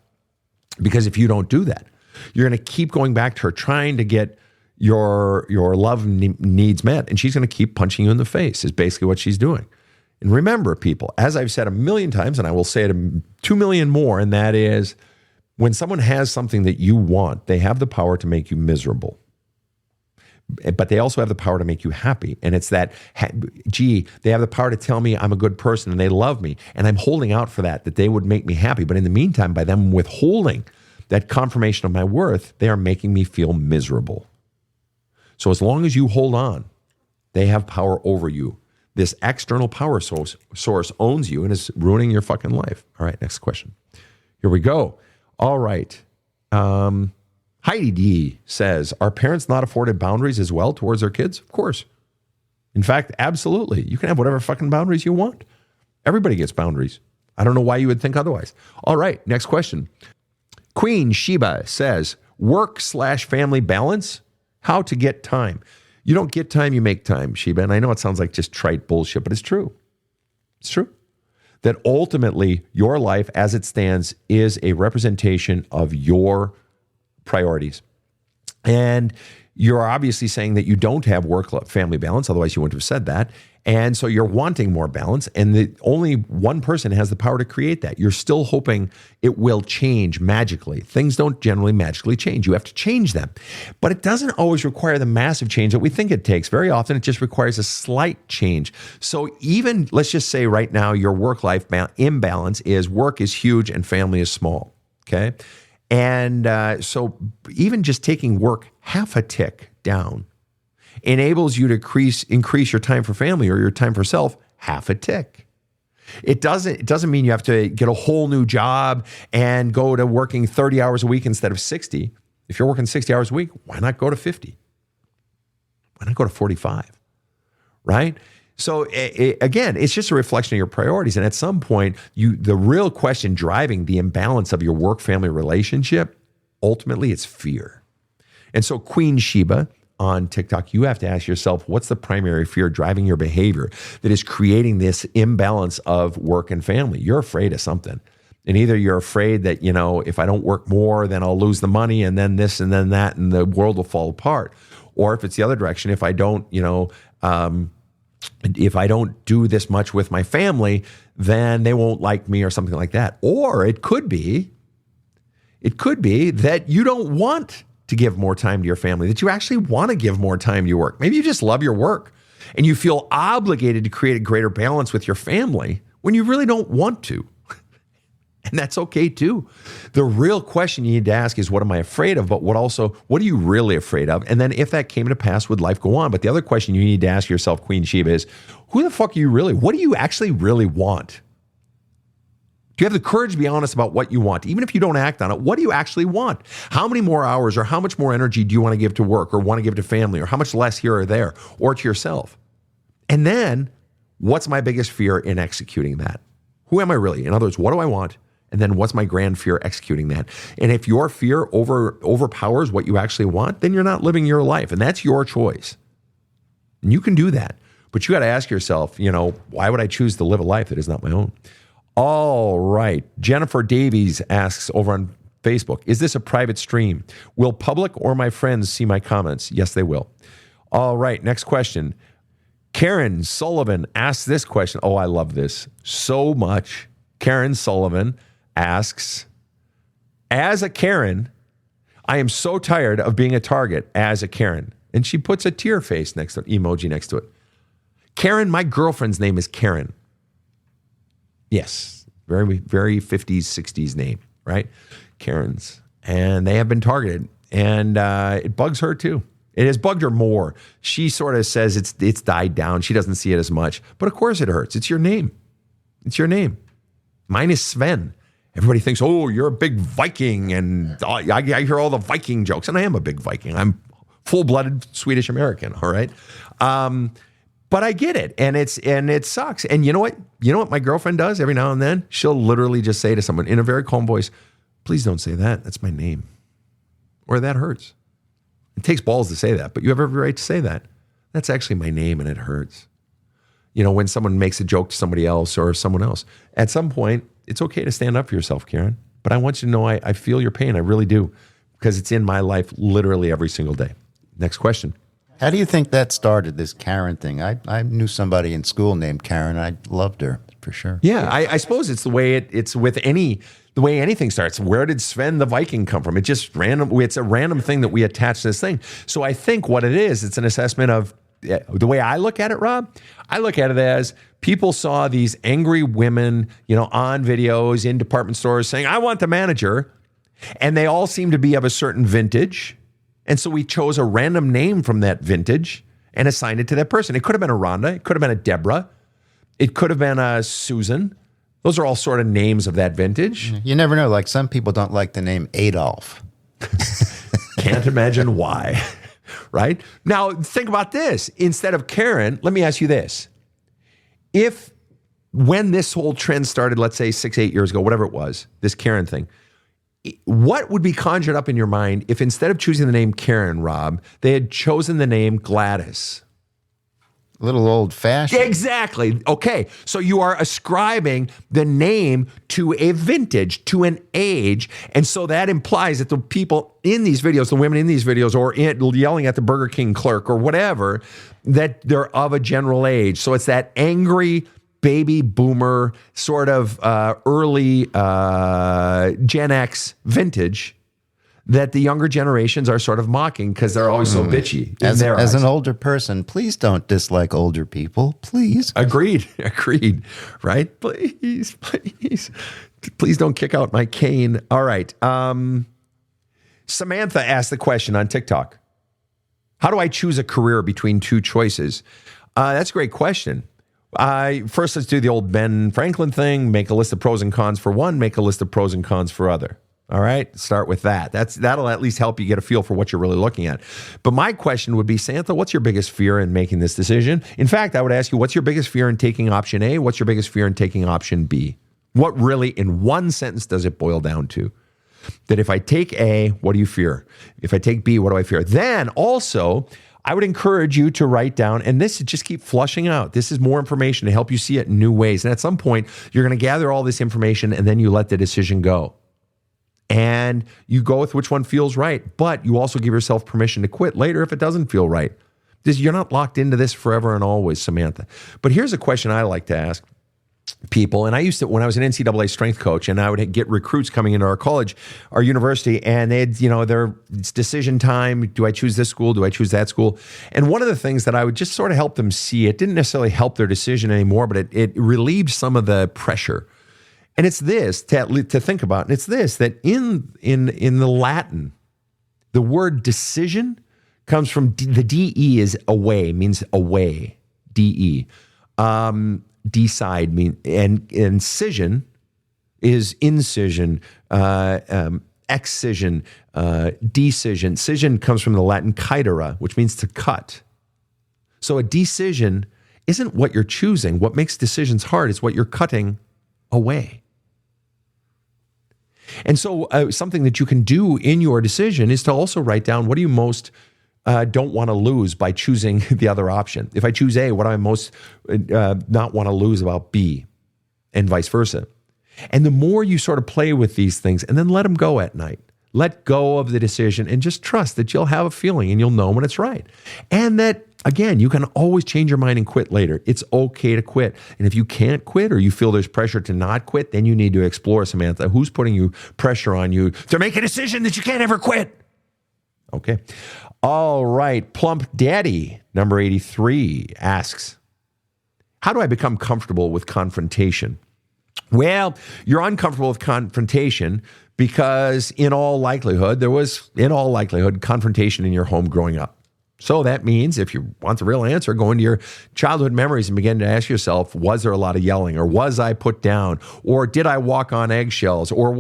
[SPEAKER 1] Because if you don't do that, you're going to keep going back to her, trying to get your love needs met, and she's going to keep punching you in the face, is basically what she's doing. And remember, people, as I've said 1,000,000 times, and I will say it 2,000,000 more, and that is, when someone has something that you want, they have the power to make you miserable. But they also have the power to make you happy. And it's that, they have the power to tell me I'm a good person and they love me. And I'm holding out for that they would make me happy. But in the meantime, by them withholding that confirmation of my worth, they are making me feel miserable. So as long as you hold on, they have power over you. This external power source owns you and is ruining your fucking life. All right, next question. Here we go. All right. Heidi D says, are parents not afforded boundaries as well towards their kids? Of course. In fact, absolutely. You can have whatever fucking boundaries you want. Everybody gets boundaries. I don't know why you would think otherwise. All right, next question. Queen Sheba says, work/family balance, how to get time. You don't get time, you make time, Sheba. And I know it sounds like just trite bullshit, but it's true. It's true. That ultimately your life as it stands is a representation of your priorities. And you're obviously saying that you don't have work-family balance, otherwise you wouldn't have said that. And so you're wanting more balance, and only one person has the power to create that. You're still hoping it will change magically. Things don't generally magically change. You have to change them. But it doesn't always require the massive change that we think it takes. Very often it just requires a slight change. So even, let's just say right now, your work-life imbalance is work is huge and family is small. Okay. And so even just taking work half a tick down enables you to increase your time for family or your time for self half a tick. It doesn't mean you have to get a whole new job and go to working 30 hours a week instead of 60. If you're working 60 hours a week, why not go to 50? Why not go to 45? Right? So again, it's just a reflection of your priorities. And at some point, the real question driving the imbalance of your work-family relationship, ultimately it's fear. And so Queen Sheba on TikTok, you have to ask yourself, what's the primary fear driving your behavior that is creating this imbalance of work and family? You're afraid of something. And either you're afraid that, if I don't work more, then I'll lose the money and then this and then that, and the world will fall apart. Or if it's the other direction, if I don't, if I don't do this much with my family, then they won't like me or something like that. Or it could be that you don't want to give more time to your family, that you actually want to give more time to your work. Maybe you just love your work and you feel obligated to create a greater balance with your family when you really don't want to. And that's okay too. The real question you need to ask is, what am I afraid of? But what are you really afraid of? And then if that came to pass, would life go on? But the other question you need to ask yourself, Queen Sheba, is who the fuck are you really? What do you actually really want? Do you have the courage to be honest about what you want? Even if you don't act on it, what do you actually want? How many more hours or how much more energy do you want to give to work or want to give to family, or how much less here or there or to yourself? And then what's my biggest fear in executing that? Who am I really? In other words, what do I want? And then what's my grand fear executing that? And if your fear overpowers what you actually want, then you're not living your life. And that's your choice. And you can do that. But you got to ask yourself, why would I choose to live a life that is not my own? All right. Jennifer Davies asks over on Facebook, is this a private stream? Will public or my friends see my comments? Yes, they will. All right. Next question. Karen Sullivan asks this question. Oh, I love this so much. Karen Sullivan asks, as a Karen, I am so tired of being a target as a Karen. And she puts a tear face emoji next to it. Karen, my girlfriend's name is Karen. Yes, very, very 50s, 60s name, right? Karen's. And they have been targeted. And it bugs her too. It has bugged her more. She sort of says it's died down. She doesn't see it as much. But of course it hurts. It's your name. It's your name. Mine is Sven. Everybody thinks, oh, you're a big Viking. And I hear all the Viking jokes. And I am a big Viking. I'm full-blooded Swedish American, all right? But I get it. And it sucks. And you know what? You know what my girlfriend does every now and then? She'll literally just say to someone in a very calm voice, please don't say that. That's my name. Or that hurts. It takes balls to say that, but you have every right to say that. That's actually my name and it hurts. When someone makes a joke to somebody else or someone else, at some point, it's okay to stand up for yourself, Karen. But I want you to know I feel your pain. I really do, because it's in my life literally every single day. Next question.
[SPEAKER 3] How do you think that started, this Karen thing? I knew somebody in school named Karen. I loved her, for sure.
[SPEAKER 1] Yeah, I suppose it's the way it's with the way anything starts. Where did Sven the Viking come from? It's just random. It's a random thing that we attach to this thing. So I think what it is, it's an assessment of, the way I look at it, Rob, I look at it as people saw these angry women, on videos in department stores saying, I want the manager. And they all seem to be of a certain vintage. And so we chose a random name from that vintage and assigned it to that person. It could have been a Rhonda. It could have been a Deborah. It could have been a Susan. Those are all sort of names of that vintage.
[SPEAKER 3] You never know. Like, some people don't like the name Adolf.
[SPEAKER 1] Can't imagine why. Right? Now, think about this. Instead of Karen, let me ask you this. When this whole trend started, let's say 6-8 years ago, whatever it was, this Karen thing, what would be conjured up in your mind if instead of choosing the name Karen, Rob, they had chosen the name Gladys?
[SPEAKER 3] A little old-fashioned.
[SPEAKER 1] Exactly. Okay. So you are ascribing the name to a vintage, to an age. And so that implies that the people in these videos, the women in these videos, or yelling at the Burger King clerk or whatever, that they're of a general age. So it's that angry baby boomer sort of early Gen X vintage that the younger generations are sort of mocking because they're always so bitchy.
[SPEAKER 3] As an older person, please don't dislike older people. Please.
[SPEAKER 1] Agreed. Right? Please. Please don't kick out my cane. All right. Samantha asked the question on TikTok. How do I choose a career between two choices? That's a great question. First, let's do the old Ben Franklin thing. Make a list of pros and cons for one. Make a list of pros and cons for other. All right, start with that. That'll at least help you get a feel for what you're really looking at. But my question would be, Samantha, what's your biggest fear in making this decision? In fact, I would ask you, what's your biggest fear in taking option A? What's your biggest fear in taking option B? What really, in one sentence, does it boil down to? That if I take A, what do you fear? If I take B, what do I fear? Then also, I would encourage you to write down, and this just keep flushing out. This is more information to help you see it in new ways. And at some point, you're going to gather all this information and then you let the decision go. And you go with which one feels right. But you also give yourself permission to quit later if it doesn't feel right. You're not locked into this forever and always, Samantha. But here's a question I like to ask people. And I used to, when I was an NCAA strength coach, and I would get recruits coming into our college, our university, and they'd, it's decision time. Do I choose this school? Do I choose that school? And one of the things that I would just sort of help them see, it didn't necessarily help their decision anymore, but it relieved some of the pressure. And it's this to think about. And it's this, that in the Latin, the word decision comes from the DE is away, means away, DE. Decide mean, and incision is incision, excision, decision. Cision comes from the Latin caedere, which means to cut. So a decision isn't what you're choosing. What makes decisions hard is what you're cutting away. And so something that you can do in your decision is to also write down, what do you most don't want to lose by choosing the other option? If I choose A, what do I most not want to lose about B, and vice versa? And the more you sort of play with these things and then let them go at night, let go of the decision and just trust that you'll have a feeling and you'll know when it's right. And that, again, you can always change your mind and quit later. It's okay to quit. And if you can't quit or you feel there's pressure to not quit, then you need to explore, Samantha, who's putting you pressure on you to make a decision that you can't ever quit. Okay. All right. Plump Daddy, number 83, asks, how do I become comfortable with confrontation? Well, you're uncomfortable with confrontation because in all likelihood, there was, confrontation in your home growing up. So that means if you want the real answer, go into your childhood memories and begin to ask yourself, was there a lot of yelling, or was I put down, or did I walk on eggshells, or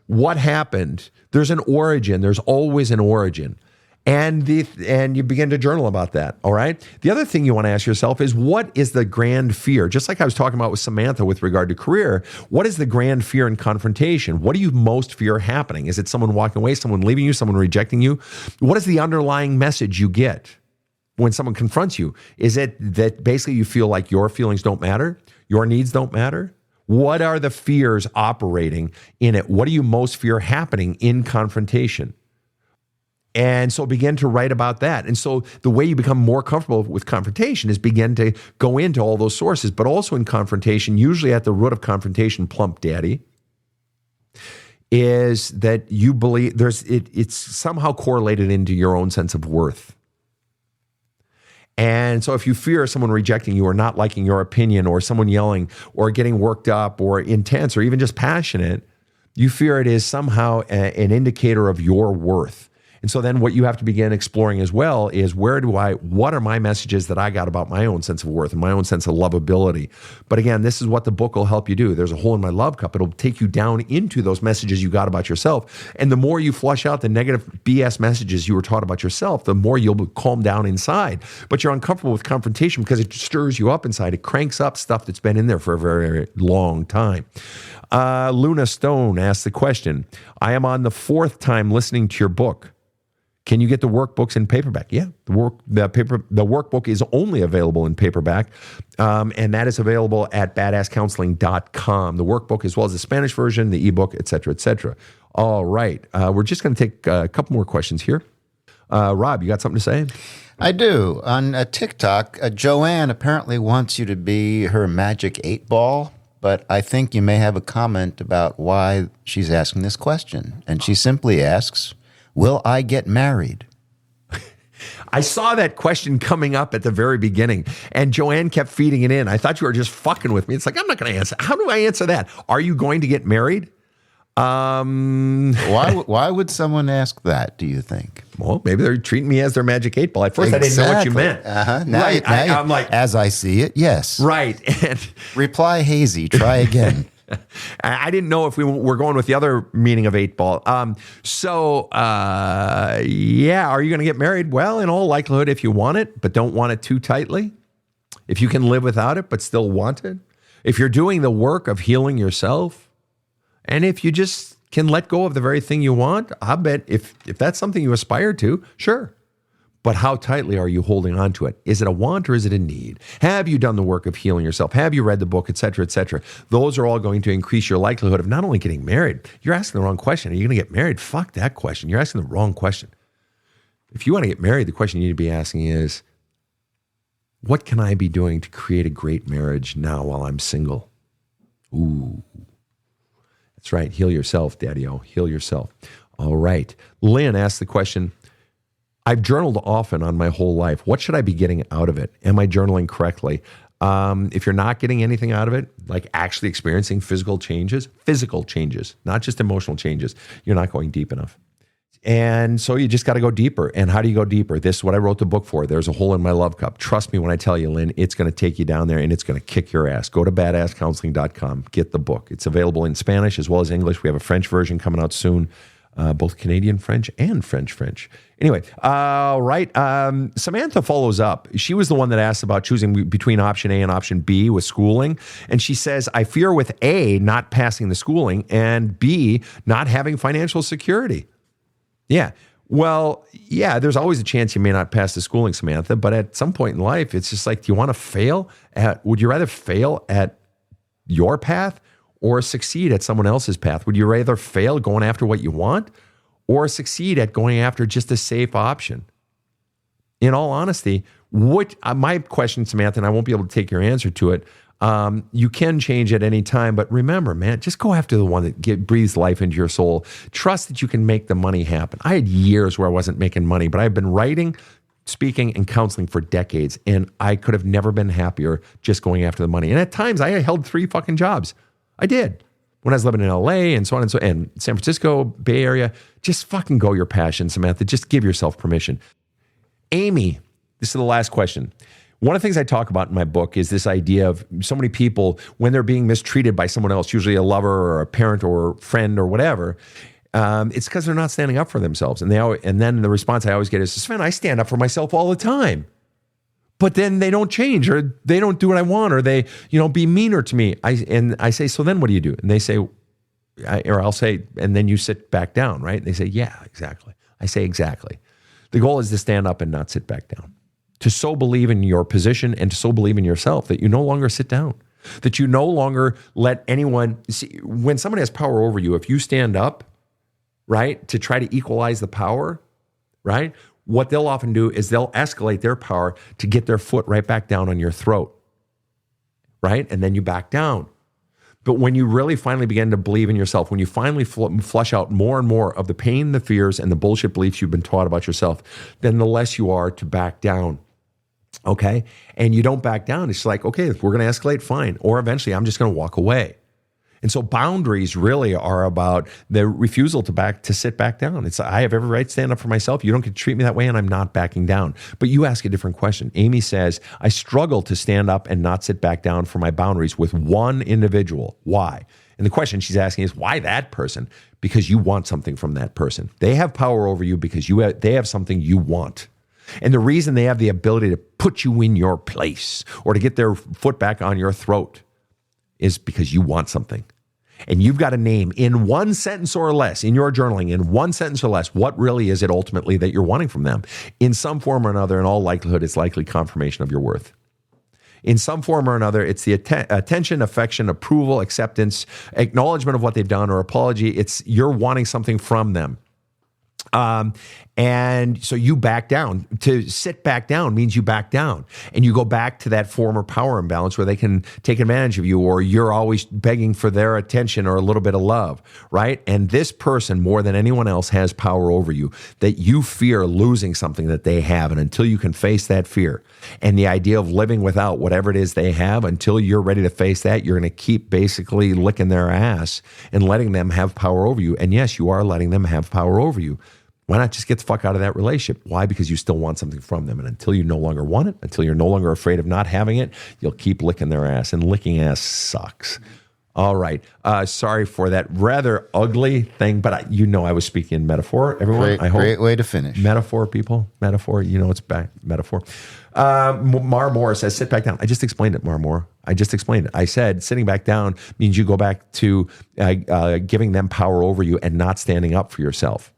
[SPEAKER 1] what happened? There's an origin. There's always an origin. And you begin to journal about that, all right? The other thing you want to ask yourself is, what is the grand fear? Just like I was talking about with Samantha with regard to career, what is the grand fear in confrontation? What do you most fear happening? Is it someone walking away, someone leaving you, someone rejecting you? What is the underlying message you get when someone confronts you? Is it that basically you feel like your feelings don't matter? Your needs don't matter? What are the fears operating in it? What do you most fear happening in confrontation? And so begin to write about that. And so the way you become more comfortable with confrontation is begin to go into all those sources, but also in confrontation, usually at the root of confrontation, Plump Daddy, is that you believe it's somehow correlated into your own sense of worth. And so if you fear someone rejecting you or not liking your opinion, or someone yelling or getting worked up or intense or even just passionate, you fear it is somehow an indicator of your worth. And so then what you have to begin exploring as well is, what are my messages that I got about my own sense of worth and my own sense of lovability? But again, this is what the book will help you do. There's a hole in my love cup. It'll take you down into those messages you got about yourself. And the more you flush out the negative BS messages you were taught about yourself, the more you'll calm down inside. But you're uncomfortable with confrontation because it stirs you up inside. It cranks up stuff that's been in there for a very, very long time. Luna Stone asked the question, I am on the 4th time listening to your book. Can you get the workbooks in paperback? Yeah, the workbook is only available in paperback, and that is available at badasscounseling.com. The workbook, as well as the Spanish version, the ebook, et cetera, et cetera. All right, we're just going to take a couple more questions here. Rob, you got something to say?
[SPEAKER 3] I do. On TikTok, Joanne apparently wants you to be her magic 8-ball, but I think you may have a comment about why she's asking this question. And she simply asks, will I get married?
[SPEAKER 1] I saw that question coming up at the very beginning, and Joanne kept feeding it in. I thought you were just fucking with me. It's like, I'm not going to answer. How do I answer that? Are you going to get married?
[SPEAKER 3] Why would someone ask that, do you think?
[SPEAKER 1] Well, maybe they're treating me as their magic 8 ball. At first, I didn't know what you meant.
[SPEAKER 3] Now, I'm like, as I see it, yes.
[SPEAKER 1] Right. And
[SPEAKER 3] reply hazy. Try again.
[SPEAKER 1] I didn't know if we were going with the other meaning of 8 ball. Are you going to get married? Well, in all likelihood, if you want it, but don't want it too tightly. If you can live without it, but still want it. If you're doing the work of healing yourself. And if you just can let go of the very thing you want, I bet if that's something you aspire to, sure. But how tightly are you holding on to it? Is it a want or is it a need? Have you done the work of healing yourself? Have you read the book, et cetera, et cetera? Those are all going to increase your likelihood of not only getting married. You're asking the wrong question. Are you going to get married? Fuck that question. You're asking the wrong question. If you want to get married, the question you need to be asking is, what can I be doing to create a great marriage now while I'm single? Ooh. That's right. Heal yourself, Daddy-O. Heal yourself. All right. Lynn asked the question, I've journaled often on my whole life. What should I be getting out of it? Am I journaling correctly? If you're not getting anything out of it, like actually experiencing physical changes, not just emotional changes, you're not going deep enough. And so you just got to go deeper. And how do you go deeper? This is what I wrote the book for. There's a hole in my love cup. Trust me when I tell you, Lynn, it's going to take you down there and it's going to kick your ass. Go to badasscounseling.com. Get the book. It's available in Spanish as well as English. We have a French version coming out soon, both Canadian French and French. Anyway, right. Samantha follows up. She was the one that asked about choosing between option A and option B with schooling. And she says, I fear with A, not passing the schooling, and B, not having financial security. Yeah. Well, yeah, there's always a chance you may not pass the schooling, Samantha, but at some point in life, it's just like, do you want to fail would you rather fail at your path or succeed at someone else's path? Would you rather fail going after what you want or succeed at going after just a safe option? In all honesty, my question, Samantha, and I won't be able to take your answer to it, you can change at any time, but remember, man, just go after the one that breathes life into your soul. Trust that you can make the money happen. I had years where I wasn't making money, but I've been writing, speaking, and counseling for decades, and I could have never been happier just going after the money. And at times, I held 3 fucking jobs. I did. When I was living in LA and so on and so, and San Francisco, Bay Area, just fucking go your passion, Samantha. Just give yourself permission. Amy, this is the last question. One of the things I talk about in my book is this idea of so many people, when they're being mistreated by someone else, usually a lover or a parent or friend or whatever, it's because they're not standing up for themselves. And then the response I always get is, Sven, I stand up for myself all the time. But then they don't change, or they don't do what I want, or they, be meaner to me. I say, so then what do you do? And they say, I'll say, and then you sit back down, right? And they say, yeah, exactly. I say, exactly. The goal is to stand up and not sit back down. To so believe in your position and to so believe in yourself that you no longer sit down, that you no longer let anyone see. When somebody has power over you, if you stand up, right, to try to equalize the power, right, what they'll often do is they'll escalate their power to get their foot right back down on your throat, right, and then you back down. But when you really finally begin to believe in yourself, when you finally flush out more and more of the pain, the fears, and the bullshit beliefs you've been taught about yourself, then the less you are to back down. Okay? And you don't back down. It's like, okay, if we're going to escalate, fine. Or eventually I'm just going to walk away. And so boundaries really are about the refusal to sit back down. It's, I have every right to stand up for myself. You don't get to treat me that way, and I'm not backing down. But you ask a different question. Amy says, I struggle to stand up and not sit back down for my boundaries with one individual. Why? And the question she's asking is, why that person? Because you want something from that person. They have power over you because they have something you want. And the reason they have the ability to put you in your place or to get their foot back on your throat is because you want something. And you've got to name in one sentence or less, in your journaling, in one sentence or less, what really is it ultimately that you're wanting from them? In some form or another, in all likelihood, it's likely confirmation of your worth. In some form or another, it's the attention, affection, approval, acceptance, acknowledgement of what they've done, or apology. It's you're wanting something from them. And so you back down. To sit back down means you back down. And you go back to that former power imbalance where they can take advantage of you, or you're always begging for their attention or a little bit of love, right? And this person, more than anyone else, has power over you, that you fear losing something that they have. And until you can face that fear and the idea of living without whatever it is they have, until you're ready to face that, you're going to keep basically licking their ass and letting them have power over you. And yes, you are letting them have power over you. Why not just get the fuck out of that relationship? Why? Because you still want something from them. And until you no longer want it, until you're no longer afraid of not having it, you'll keep licking their ass. And licking ass sucks. All right. Sorry for that rather ugly thing, but I was speaking in metaphor. Everyone, I hope.
[SPEAKER 3] Great way to finish.
[SPEAKER 1] Metaphor, people. Metaphor. It's back. Metaphor. Mar Moore says, sit back down. I just explained it, Mar Moore. I just explained it. I said sitting back down means you go back to giving them power over you and not standing up for yourself.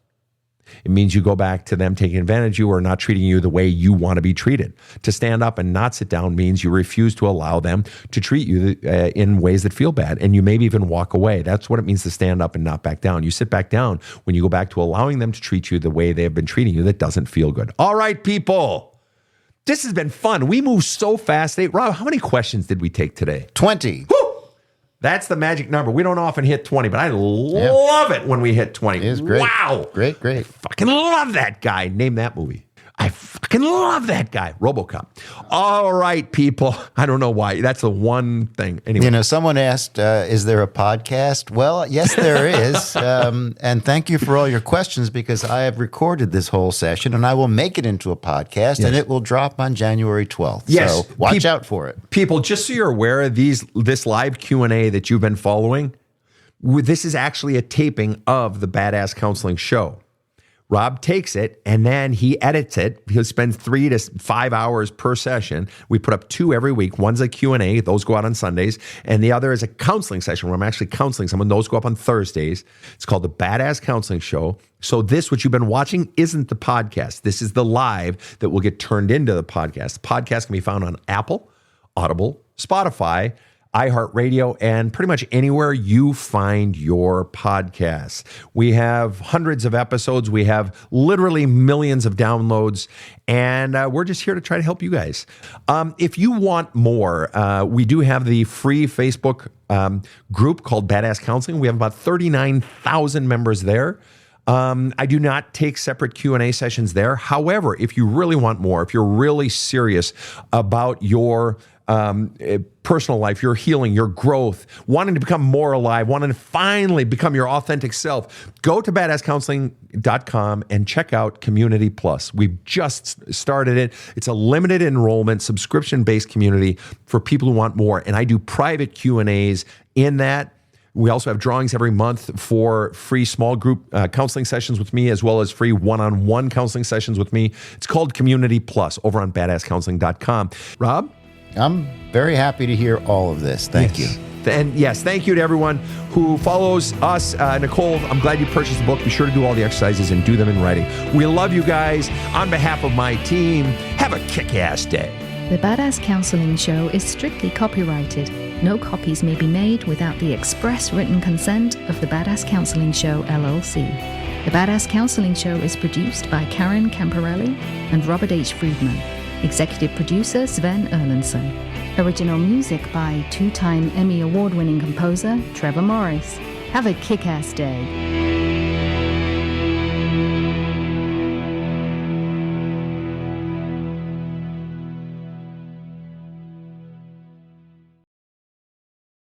[SPEAKER 1] It means you go back to them taking advantage of you or not treating you the way you want to be treated. To stand up and not sit down means you refuse to allow them to treat you in ways that feel bad. And you maybe even walk away. That's what it means to stand up and not back down. You sit back down when you go back to allowing them to treat you the way they have been treating you that doesn't feel good. All right, people. This has been fun. We moved so fast. Rob, how many questions did we take today?
[SPEAKER 3] 20.
[SPEAKER 1] Woo! That's the magic number. We don't often hit 20, but I love it when we hit 20.
[SPEAKER 3] It is great.
[SPEAKER 1] Wow.
[SPEAKER 3] Great.
[SPEAKER 1] Fucking love that guy. Name that movie. I fucking love that guy. RoboCop. All right, people. I don't know why. That's the one thing. Anyway.
[SPEAKER 3] Someone asked, is there a podcast? Well, yes, there is. And thank you for all your questions, because I have recorded this whole session and I will make it into a podcast, and it will drop on January 12th.
[SPEAKER 1] Yes.
[SPEAKER 3] So watch out for it.
[SPEAKER 1] People, just so you're aware, this live Q&A that you've been following, this is actually a taping of the Badass Counseling Show. Rob takes it and then he edits it. He'll spend 3 to 5 hours per session. We put up 2 every week. One's a Q&A. Those go out on Sundays. And the other is a counseling session where I'm actually counseling someone. Those go up on Thursdays. It's called the Badass Counseling Show. So this, what you've been watching, isn't the podcast. This is the live that will get turned into the podcast. The podcast can be found on Apple, Audible, Spotify, iHeartRadio, and pretty much anywhere you find your podcasts. We have hundreds of episodes. We have literally millions of downloads, and we're just here to try to help you guys. If you want more, we do have the free Facebook group called Badass Counseling. We have about 39,000 members there. I do not take separate Q&A sessions there. However, if you really want more, if you're really serious about your personal life, your healing, your growth, wanting to become more alive, wanting to finally become your authentic self, go to badasscounseling.com and check out Community Plus. We've just started it. It's a limited enrollment, subscription-based community for people who want more. And I do private Q&As in that. We also have drawings every month for free small group counseling sessions with me, as well as free one-on-one counseling sessions with me. It's called Community Plus over on badasscounseling.com. Rob?
[SPEAKER 3] I'm very happy to hear all of this. Thank you.
[SPEAKER 1] And yes, thank you to everyone who follows us. Nicole, I'm glad you purchased the book. Be sure to do all the exercises and do them in writing. We love you guys. On behalf of my team, have a kick-ass day.
[SPEAKER 2] The Badass Counseling Show is strictly copyrighted. No copies may be made without the express written consent of the Badass Counseling Show, LLC. The Badass Counseling Show is produced by Karen Camparelli and Robert H. Friedman. Executive producer Sven Erlandson. Original music by 2-time Emmy Award-winning composer Trevor Morris. Have a kick-ass day.